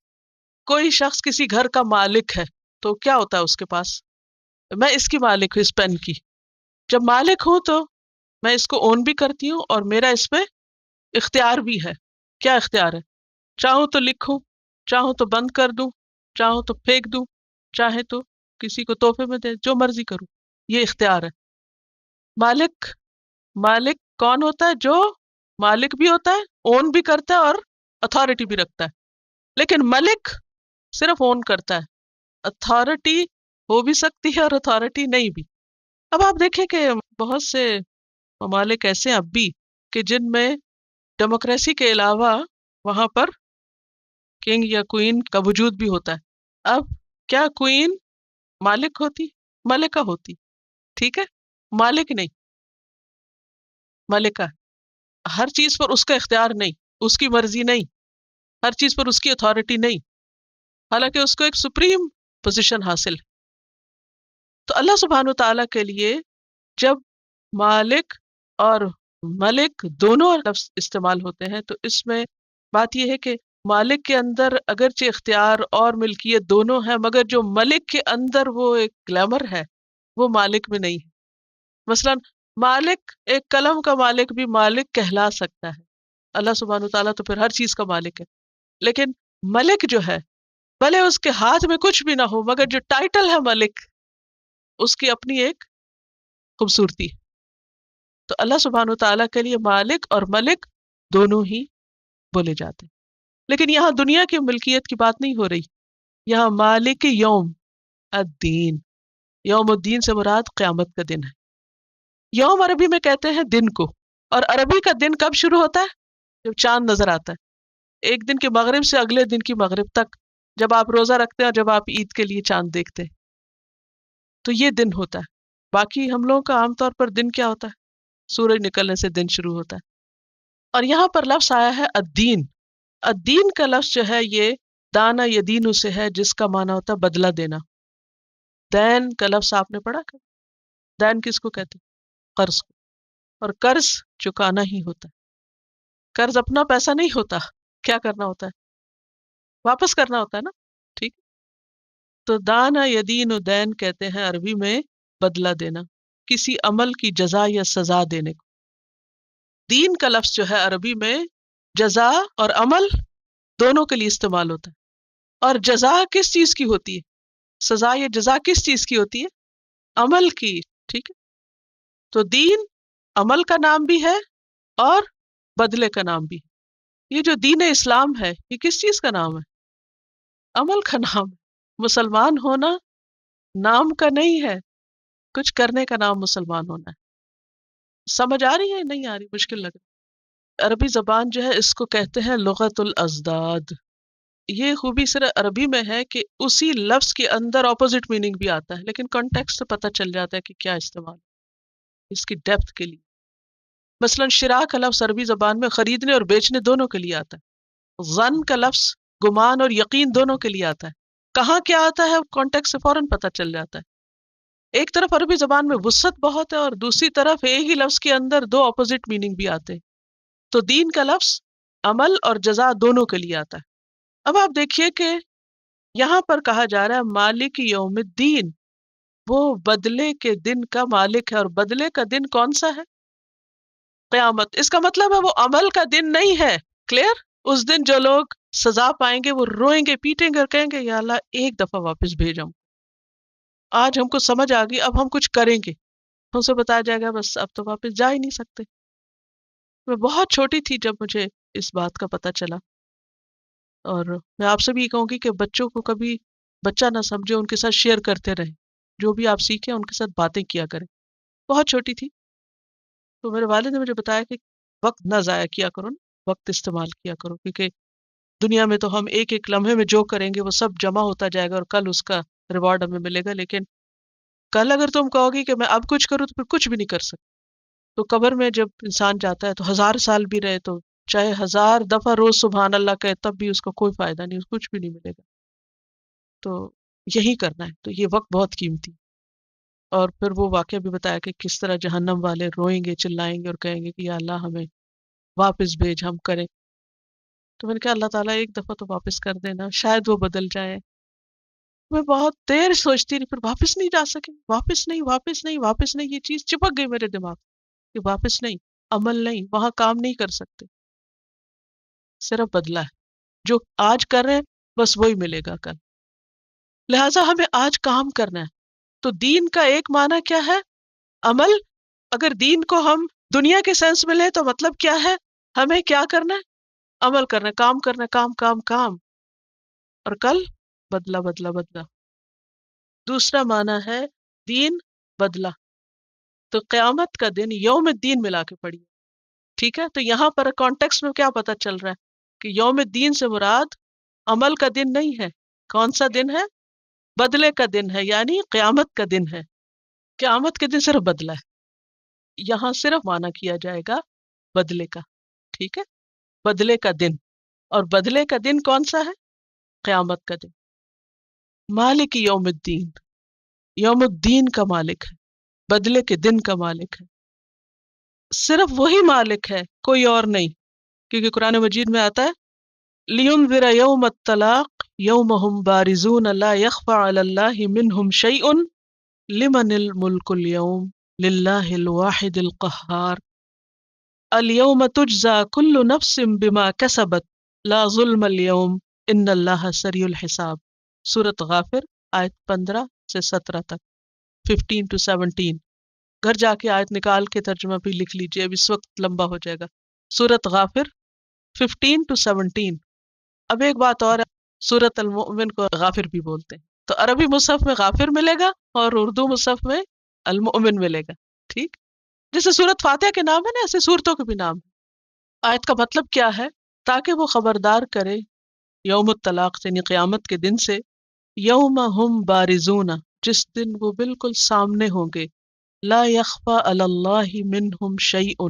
کوئی شخص کسی گھر کا مالک ہے تو کیا ہوتا ہے اس کے پاس؟ میں اس کی مالک ہوں، اس پین کی۔ جب مالک ہوں تو میں اس کو اون بھی کرتی ہوں اور میرا اس پہ اختیار بھی ہے۔ کیا اختیار ہے؟ چاہوں تو لکھوں، چاہوں تو بند کر دوں، چاہوں تو پھینک دوں، چاہے تو کسی کو تحفے میں دے، جو مرضی کروں، یہ اختیار ہے۔ مالک، مالک کون ہوتا ہے؟ جو مالک بھی ہوتا ہے، اون بھی کرتا ہے اور اتھارٹی بھی رکھتا ہے۔ لیکن ملک صرف اون کرتا ہے، اتھارٹی ہو بھی سکتی ہے اور اتھارٹی نہیں بھی۔ اب آپ دیکھیں کہ بہت سے ممالک ایسے ہیں اب بھی کہ جن میں ڈیموکریسی کے علاوہ وہاں پر کنگ یا کوئین کا وجود بھی ہوتا ہے۔ اب کیا کوئین مالک ہوتی؟ ملکہ ہوتی، ٹھیک ہے، مالک نہیں، ملکہ۔ ہر چیز پر اس کا اختیار نہیں، اس کی مرضی نہیں، ہر چیز پر اس کی اتھارٹی نہیں، حالانکہ اس کو ایک سپریم پوزیشن حاصل ہے۔ تو اللہ سبحانہ وتعالیٰ کے لیے جب مالک اور ملک دونوں لفظ استعمال ہوتے ہیں تو اس میں بات یہ ہے کہ مالک کے اندر اگرچہ اختیار اور ملکیت دونوں ہیں، مگر جو ملک کے اندر وہ ایک گلیمر ہے وہ مالک میں نہیں ہے۔ مثلا مالک، ایک قلم کا مالک بھی مالک کہلا سکتا ہے، اللہ سبحانہ وتعالیٰ تو پھر ہر چیز کا مالک ہے۔ لیکن ملک جو ہے، بھلے اس کے ہاتھ میں کچھ بھی نہ ہو مگر جو ٹائٹل ہے ملک، اس کی اپنی ایک خوبصورتی ہے۔ تو اللہ سبحانہ وتعالیٰ کے لیے مالک اور ملک دونوں ہی بولے جاتے ہیں۔ لیکن یہاں دنیا کی ملکیت کی بات نہیں ہو رہی، یہاں مالک یوم الدین، یوم الدین سے مراد قیامت کا دن ہے۔ یوم عربی میں کہتے ہیں دن کو، اور عربی کا دن کب شروع ہوتا ہے؟ جب چاند نظر آتا ہے، ایک دن کے مغرب سے اگلے دن کی مغرب تک، جب آپ روزہ رکھتے ہیں اور جب آپ عید کے لیے چاند دیکھتے ہیں، تو یہ دن ہوتا ہے۔ باقی ہم لوگوں کا عام طور پر دن کیا ہوتا ہے؟ سورج نکلنے سے دن شروع ہوتا ہے۔ اور یہاں پر لفظ آیا ہے الدین۔ الدین کا لفظ جو ہے یہ دانا یدین سے ہے، جس کا معنی ہوتا ہے بدلہ دینا۔ دین کا لفظ آپ نے پڑھا؟ دین کس کو کہتے ہیں؟ قرض کو، اور قرض چکانا ہی ہوتا ہے۔ قرض اپنا پیسہ نہیں ہوتا، کیا کرنا ہوتا ہے؟ واپس کرنا ہوتا ہے نا، ٹھیک۔ تو دانا یدین دین کہتے ہیں عربی میں بدلہ دینا، کسی عمل کی جزا یا سزا دینے کو۔ دین کا لفظ جو ہے عربی میں جزا اور عمل دونوں کے لیے استعمال ہوتا ہے۔ اور جزا کس چیز کی ہوتی ہے؟ سزا یا جزا کس چیز کی ہوتی ہے؟ عمل کی، ٹھیک ہے۔ تو دین عمل کا نام بھی ہے اور بدلے کا نام بھی ہے۔ یہ جو دین اسلام ہے یہ کس چیز کا نام ہے؟ عمل کا نام ہے۔ مسلمان ہونا نام کا نہیں ہے، کچھ کرنے کا نام مسلمان ہونا ہے۔ سمجھ آ رہی ہے؟ نہیں آ رہی؟ مشکل لگ رہی؟ عربی زبان جو ہے اس کو کہتے ہیں لغت الازداد۔ یہ خوبی صرف عربی میں ہے کہ اسی لفظ کے اندر اپوزٹ میننگ بھی آتا ہے، لیکن کانٹیکسٹ سے پتہ چل جاتا ہے کہ کیا استعمال اس کی ڈیپتھ کے لیے۔ مثلا شراء کا لفظ عربی زبان میں خریدنے اور بیچنے دونوں کے لیے آتا ہے۔ ظن کا لفظ گمان اور یقین دونوں کے لیے آتا ہے۔ کہاں کیا آتا ہے کانٹیکسٹ سے فوراً پتہ چل جاتا ہے۔ ایک طرف عربی زبان میں وسعت بہت ہے اور دوسری طرف ایک ہی لفظ کے اندر دو اپوزٹ میننگ بھی آتے ہیں۔ تو دین کا لفظ عمل اور جزا دونوں کے لیے آتا ہے۔ اب آپ دیکھیے کہ یہاں پر کہا جا رہا ہے مالک یوم الدین، وہ بدلے کے دن کا مالک ہے، اور بدلے کا دن کون سا ہے؟ قیامت۔ اس کا مطلب ہے وہ عمل کا دن نہیں ہے، کلیئر؟ اس دن جو لوگ سزا پائیں گے وہ روئیں گے پیٹیں گے اور کہیں گے یا اللہ ایک دفعہ واپس بھیج ہم، آج ہم کو سمجھ آ گئی اب ہم کچھ کریں گے، ہم سے بتایا جائے گا بس اب تو واپس جا ہی نہیں سکتے۔ میں بہت چھوٹی تھی جب مجھے اس بات کا پتہ چلا، اور میں آپ سے بھی یہ کہوں گی کہ بچوں کو کبھی بچہ نہ سمجھے، ان کے ساتھ شیئر کرتے رہیں، جو بھی آپ سیکھیں ان کے ساتھ باتیں کیا کریں۔ بہت چھوٹی تھی تو میرے والد نے مجھے بتایا کہ وقت نہ ضائع کیا کرو نا، وقت استعمال کیا کرو، کیونکہ دنیا میں تو ہم ایک ایک لمحے میں جو کریں گے وہ سب جمع ہوتا جائے گا اور کل اس کا ریوارڈ ہمیں ملے گا، لیکن کل اگر تم کہو گی کہ میں اب کچھ کروں تو پھر کچھ بھی نہیں کر سکتے۔ تو قبر میں جب انسان جاتا ہے تو 1000 سال بھی رہے تو چاہے 1000 دفعہ روز سبحان اللہ کہے تب بھی اس کو کوئی فائدہ نہیں، کچھ بھی نہیں ملے گا۔ تو یہی کرنا ہے، تو یہ وقت بہت قیمتی۔ اور پھر وہ واقعہ بھی بتایا کہ کس طرح جہنم والے روئیں گے چلائیں گے اور کہیں گے کہ یا اللہ ہمیں واپس بھیج، ہم کریں۔ تو میں نے کہا اللہ تعالیٰ ایک دفعہ تو واپس کر دینا، شاید وہ بدل جائے۔ میں بہت دیر سوچتی رہی، پھر واپس نہیں جا سکے، واپس نہیں، واپس نہیں، واپس نہیں، یہ چیز چپک گئی میرے دماغ کہ واپس نہیں، عمل نہیں، وہاں کام نہیں کر سکتے، صرف بدلہ ہے، جو آج کر رہے ہیں بس وہی ملے گا کل۔ لہٰذا ہمیں آج کام کرنا ہے۔ تو دین کا ایک معنی کیا ہے؟ عمل۔ اگر دین کو ہم دنیا کے سینس میں لیں تو مطلب کیا ہے؟ ہمیں کیا کرنا ہے؟ عمل کرنا ہے، کام کرنا ہے، کام کام کام، اور کل بدلہ بدلہ بدلہ۔ دوسرا معنی ہے دین بدلہ، تو قیامت کا دن یوم الدین ملا کے پڑھیے، ٹھیک ہے؟ تو یہاں پر کانٹیکس میں کیا پتہ چل رہا ہے کہ یوم الدین سے مراد عمل کا دن نہیں ہے۔ کون سا دن ہے؟ بدلے کا دن ہے، یعنی قیامت کا دن ہے۔ قیامت کے دن صرف بدلہ ہے، یہاں صرف معنی کیا جائے گا بدلے کا، ٹھیک ہے؟ بدلے کا دن، اور بدلے کا دن کون سا ہے؟ قیامت کا دن۔ مالک یوم الدین، یوم الدین کا مالک ہے، بدلے کے دن کا مالک ہے، صرف وہی مالک ہے، کوئی اور نہیں، کیونکہ قرآن مجید میں آتا ہے لِيُنذِرَ يَوْمَ الطَّلَاقِ يَوْمَ هُمْ بَارِزُونَ لَا يَخْفَى عَلَى اللَّهِ مِنْهُمْ شَيْءٌ لِمَنِ الْمُلْكُ الْيَوْمِ لِلَّهِ الْوَاحِدِ الْقَهَّارِ الْيَوْمَ تُجْزَى كُلُّ نَفْسٍ بِمَا كَسَبَتْ لَا ظُلْمَ الْيَوْمِ إِنَّ اللَّهَ سَرِيعُ الْحِسَابِ۔ سورۃ غافر آیت 15 سے 17 تک، 15 to 17۔ گھر جا کے آیت نکال کے ترجمہ بھی لکھ لیجئے، اب اس وقت لمبا ہو جائے گا۔ سورۃ غافر 15 to 17۔ اب ایک بات اور ہے، سورۃ المؤمن کو غافر بھی بولتے ہیں، تو عربی مصحف میں غافر ملے گا اور اردو مصحف میں المؤمن ملے گا، ٹھیک؟ جیسے سورۃ فاتحہ کے نام ہے نا، ایسے سورتوں کے بھی نام ہے۔ آیت کا مطلب کیا ہے؟ تاکہ وہ خبردار کرے یوم الطلاق یعنی قیامت کے دن سے، یوم ہم بارزون، جس دن وہ بالکل سامنے ہوں گے، لا یخفی علی اللہ منہم شیء،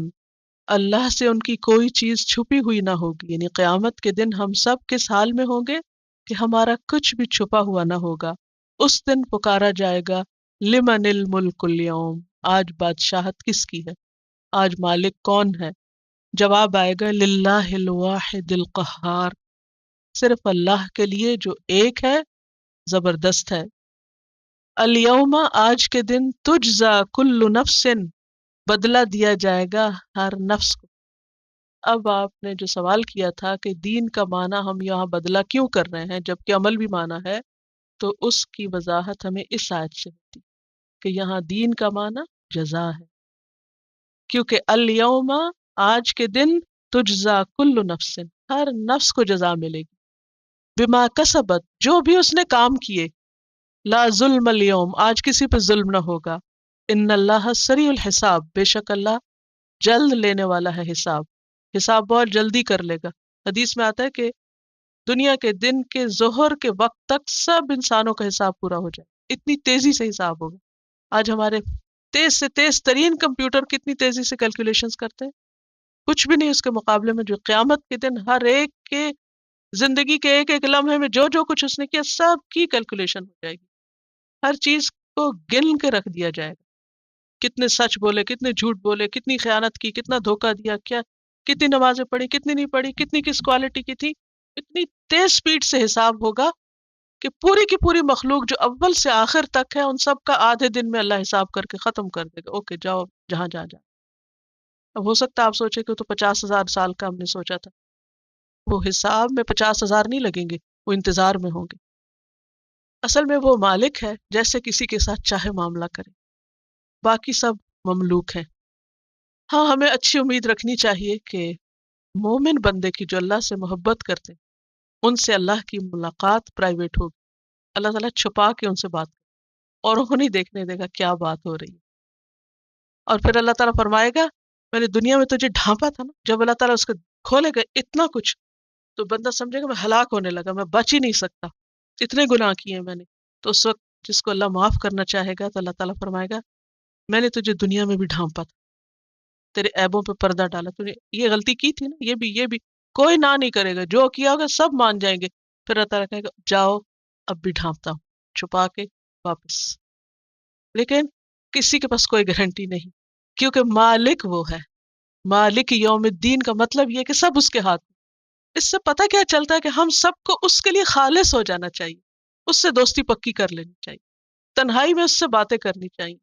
اللہ سے ان کی کوئی چیز چھپی ہوئی نہ ہوگی، یعنی قیامت کے دن ہم سب کس حال میں ہوں گے کہ ہمارا کچھ بھی چھپا ہوا نہ ہوگا۔ اس دن پکارا جائے گا لمن الملک اليوم، آج بادشاہت کس کی ہے، آج مالک کون ہے؟ جواب آئے گا للہ الواحد القہار، صرف اللہ کے لیے جو ایک ہے، زبردست ہے۔ الیوم، آج کے دن، تجزا کل نفس، بدلہ دیا جائے گا ہر نفس کو۔ اب آپ نے جو سوال کیا تھا کہ دین کا معنی ہم یہاں بدلہ کیوں کر رہے ہیں جبکہ عمل بھی معنی ہے، تو اس کی وضاحت ہمیں اس آیت سے ہوتی کہ یہاں دین کا معنی جزا ہے، کیونکہ الیوم، آج کے دن، تجزا کل نفس، ہر نفس کو جزا ملے گی، بما کسبت، جو بھی اس نے کام کیے، لا ظلم اليوم، آج کسی پہ ظلم نہ ہوگا، ان اللہ سریع الحساب، بے شک اللہ جلد لینے والا ہے حساب، حساب بہت جلدی کر لے گا۔ حدیث میں آتا ہے کہ دنیا کے دن کے ظہر کے وقت تک سب انسانوں کا حساب پورا ہو جائے، اتنی تیزی سے حساب ہوگا۔ آج ہمارے تیز سے تیز ترین کمپیوٹر کتنی تیزی سے کیلکولیشنز کرتے ہیں، کچھ بھی نہیں اس کے مقابلے میں جو قیامت کے دن ہر ایک کے زندگی کے ایک ایک لمحے میں جو جو کچھ اس نے کیا سب کی کیلکولیشن ہو جائے گی، ہر چیز کو گن کے رکھ دیا جائے گا، کتنے سچ بولے، کتنے جھوٹ بولے، کتنی خیانت کی، کتنا دھوکہ دیا، کیا کتنی نمازیں پڑھی، کتنی نہیں پڑھی، کتنی کس کوالٹی کی تھی، اتنی تیز سپیڈ سے حساب ہوگا کہ پوری کی پوری مخلوق جو اول سے آخر تک ہے ان سب کا آدھے دن میں اللہ حساب کر کے ختم کر دے گا، اوکے جاؤ جہاں جا۔ اب ہو سکتا ہے آپ سوچے کہ تو 50,000 سال کا ہم نے سوچا تھا، وہ حساب میں 50,000 نہیں لگیں گے، وہ انتظار میں ہوں گے۔ اصل میں وہ مالک ہے، جیسے کسی کے ساتھ چاہے معاملہ کرے، باقی سب مملوک ہیں۔ ہاں ہمیں اچھی امید رکھنی چاہیے کہ مومن بندے کی جو اللہ سے محبت کرتے ہیں ان سے اللہ کی ملاقات پرائیویٹ ہوگی، اللہ تعالیٰ چھپا کے ان سے بات کرے اور انہیں نہیں دیکھنے دے گا کیا بات ہو رہی ہے۔ اور پھر اللہ تعالیٰ فرمائے گا میں نے دنیا میں تجھے ڈھانپا تھا نا، جب اللہ تعالیٰ اس کو کھولے گا اتنا کچھ تو بندہ سمجھے گا میں ہلاک ہونے لگا، میں بچ ہی نہیں سکتا، اتنے گناہ کیے ہیں میں نے۔ تو اس وقت جس کو اللہ معاف کرنا چاہے گا تو اللہ تعالیٰ فرمائے گا میں نے تجھے دنیا میں بھی ڈھانپا تھا، تیرے عیبوں پہ پردہ ڈالا، تجھے یہ غلطی کی تھی نا، یہ بھی کوئی نہ نہیں کرے گا، جو کیا ہوگا سب مان جائیں گے۔ پھر اللہ تعالیٰ کہے گا جاؤ اب بھی ڈھانپتا ہوں، چھپا کے واپس۔ لیکن کسی کے پاس کوئی گارنٹی نہیں، کیونکہ مالک وہ ہے۔ مالک یوم الدین کا مطلب یہ کہ سب اس کے ہاتھ میں۔ اس سے پتہ کیا چلتا ہے کہ ہم سب کو اس کے لیے خالص ہو جانا چاہیے، اس سے دوستی پکی کر لینی چاہیے، تنہائی میں اس سے باتیں کرنی چاہیے،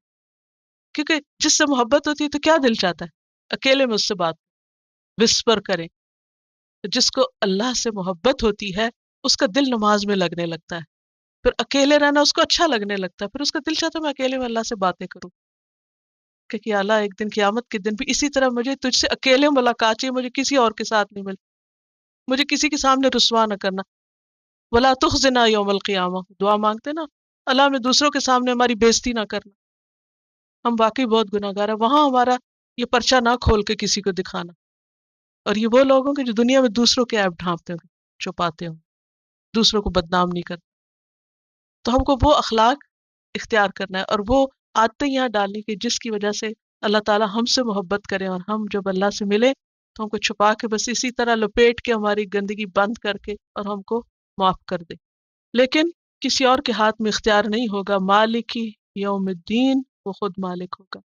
کیونکہ جس سے محبت ہوتی ہے تو کیا دل چاہتا ہے اکیلے میں اس سے بات وسپر کریں۔ جس کو اللہ سے محبت ہوتی ہے اس کا دل نماز میں لگنے لگتا ہے، پھر اکیلے رہنا اس کو اچھا لگنے لگتا ہے، پھر اس کا دل چاہتا ہے میں اکیلے میں اللہ سے باتیں کروں کہ یا اللہ ایک دن قیامت کے دن بھی اسی طرح مجھے تجھ سے اکیلے ملاقات چاہیے، مجھے کسی اور کے ساتھ نہیں مل، مجھے کسی کے سامنے رسوا نہ کرنا۔ ولا تخزنا یوم القیامہ، دعا مانگتے نا اللہ میں دوسروں کے سامنے ہماری بےزتی نہ کرنا، ہم واقعی بہت گناہ گار ہیں، وہاں ہمارا یہ پرچہ نہ کھول کے کسی کو دکھانا۔ اور یہ وہ لوگ ہوں گے جو دنیا میں دوسروں کے عیب ڈھانپتے ہوں گے، چھپاتے ہوں، دوسروں کو بدنام نہیں کرتے۔ تو ہم کو وہ اخلاق اختیار کرنا ہے اور وہ عادتیں یہاں ڈالنی کہ جس کی وجہ سے اللہ تعالیٰ ہم سے محبت کریں، اور ہم جب اللہ سے ملے تو ہم کو چھپا کے بس اسی طرح لپیٹ کے ہماری گندگی بند کر کے اور ہم کو معاف کر دے۔ لیکن کسی اور کے ہاتھ میں اختیار نہیں ہوگا، مالک ہی یوم الدین، وہ خود مالک ہوگا۔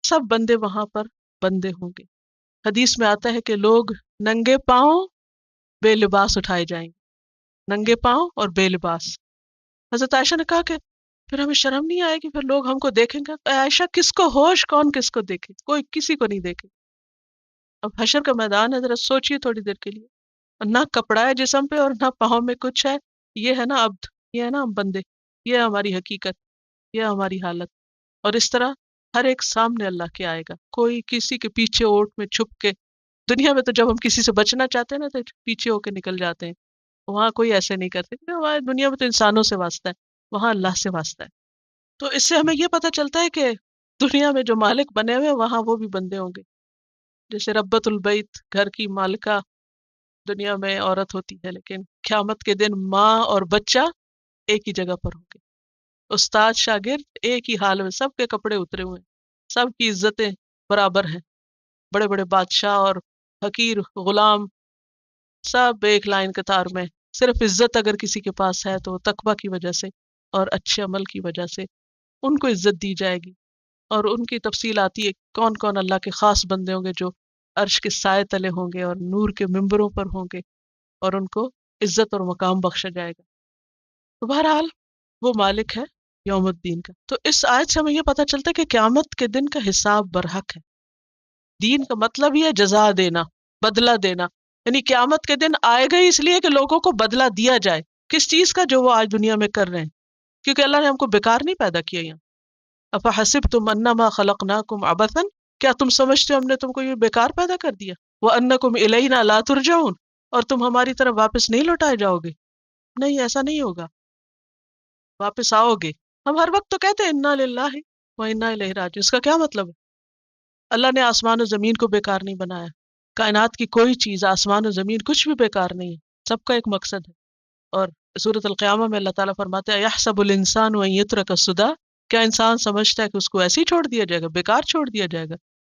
سب بندے وہاں پر بندے ہوں گے۔ حدیث میں آتا ہے کہ لوگ ننگے پاؤں بے لباس اٹھائے جائیں گے، ننگے پاؤں اور بے لباس۔ حضرت عائشہ نے کہا کہ پھر ہمیں شرم نہیں آئے گی، پھر لوگ ہم کو دیکھیں گے؟ اے عائشہ کس کو ہوش، کون کس کو دیکھے؟ کوئی کسی کو نہیں دیکھے۔ اب حشر کا میدان ہے، ذرا سوچئے تھوڑی دیر کے لیے، اور نہ کپڑا ہے جسم پہ اور نہ پاؤں میں کچھ ہے، یہ ہے نا عبد، یہ ہے نا ہم بندے، یہ ہے ہماری حقیقت، یہ ہے ہماری حالت۔ اور اس طرح ہر ایک سامنے اللہ کے آئے گا، کوئی کسی کے پیچھے اوٹ میں چھپ کے۔ دنیا میں تو جب ہم کسی سے بچنا چاہتے ہیں نا تو پیچھے ہو کے نکل جاتے ہیں، وہاں کوئی ایسے نہیں کرتے، کیونکہ ہمارے دنیا میں تو انسانوں سے واسطہ ہے، وہاں اللہ سے واسطہ ہے۔ تو اس سے ہمیں یہ پتہ چلتا ہے کہ دنیا میں جو مالک بنے ہوئے ہیں وہاں وہ بھی بندے ہوں گے۔ جیسے ربۃ البیت، گھر کی مالکہ دنیا میں عورت ہوتی ہے، لیکن قیامت کے دن ماں اور بچہ ایک ہی جگہ پر ہوں گے، استاد شاگرد ایک ہی حال میں، سب کے کپڑے اترے ہوئے ہیں، سب کی عزتیں برابر ہیں، بڑے بڑے بادشاہ اور حقیر غلام سب ایک لائن قطار میں۔ صرف عزت اگر کسی کے پاس ہے تو وہ تقوی کی وجہ سے اور اچھے عمل کی وجہ سے ان کو عزت دی جائے گی۔ اور ان کی تفصیل آتی ہے کون کون اللہ کے خاص بندے ہوں گے جو عرش کے سائے تلے ہوں گے اور نور کے ممبروں پر ہوں گے، اور ان کو عزت اور مقام بخشا جائے گا۔ تو بہرحال وہ مالک ہے یوم الدین کا۔ تو اس آیت سے ہمیں یہ پتہ چلتا ہے کہ قیامت کے دن کا حساب برحق ہے۔ دین کا مطلب ہی ہے جزا دینا، بدلہ دینا، یعنی قیامت کے دن آئے گا اس لیے کہ لوگوں کو بدلہ دیا جائے کس چیز کا، جو وہ آج دنیا میں کر رہے ہیں، کیونکہ اللہ نے ہم کو بیکار نہیں پیدا کیا یہاں۔ افحسبتم انما خلقناکم عبثا، کیا تم سمجھتے ہو ہم نے تم کو یہ بیکار پیدا کر دیا؟ وانکم الینا لا ترجعون، اور تم ہماری طرف واپس نہیں لوٹائے جاؤ گے؟ نہیں، ایسا نہیں ہوگا، واپس آؤ گے۔ ہم ہر وقت تو کہتے ہیں انا للہ و انا الیہ راجعون، اس کا کیا مطلب ہے؟ اللہ نے آسمان و زمین کو بیکار نہیں بنایا، کائنات کی کوئی چیز، آسمان و زمین کچھ بھی بیکار نہیں ہے، سب کا ایک مقصد ہے۔ اور سورۃ القیامہ میں اللہ تعالیٰ فرماتے ہیں یحسب الانسان ان یترک سدی، کیا انسان سمجھتا ہے کہ اس کو ایسے ہی چھوڑ دیا جائے گا، بیکار چھوڑ دیا جائے گا،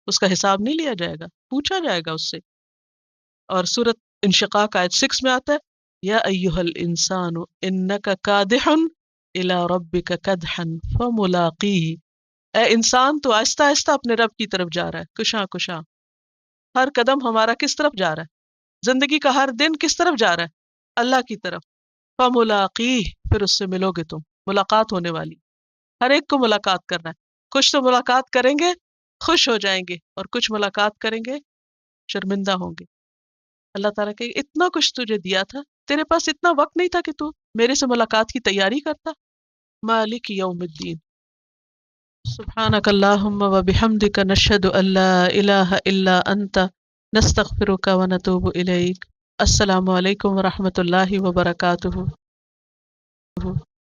اس کا حساب نہیں لیا جائے گا، پوچھا جائے گا اس سے۔ اور سورۃ انشقاق آیت 6 میں آتا ہے یا ایھا الانسان انک کادح الی ربک کدحا فملاقیہ، اے انسان تو آہستہ آہستہ اپنے رب کی طرف جا رہا ہے، کشاں کشاں، ہر قدم ہمارا کس طرف جا رہا ہے، زندگی کا ہر دن کس طرف جا رہا ہے، اللہ کی طرف۔ فملاقیہ، پھر اس سے ملو گے تم، ملاقات ہونے والی، ہر ایک کو ملاقات کرنا ہے۔ کچھ تو ملاقات کریں گے خوش ہو جائیں گے، اور کچھ ملاقات کریں گے شرمندہ ہوں گے۔ اللہ تعالیٰ کہ اتنا کچھ تجھے دیا تھا، تیرے پاس اتنا وقت نہیں تھا کہ تو میرے سے ملاقات کی تیاری کرتا. مالک یوم الدین. سبحانک اللہم و بحمدک نشہد ان لا الہ الا انت نستغفرک و نتوب الیک. السلام علیکم ورحمۃ اللہ وبرکاتہ.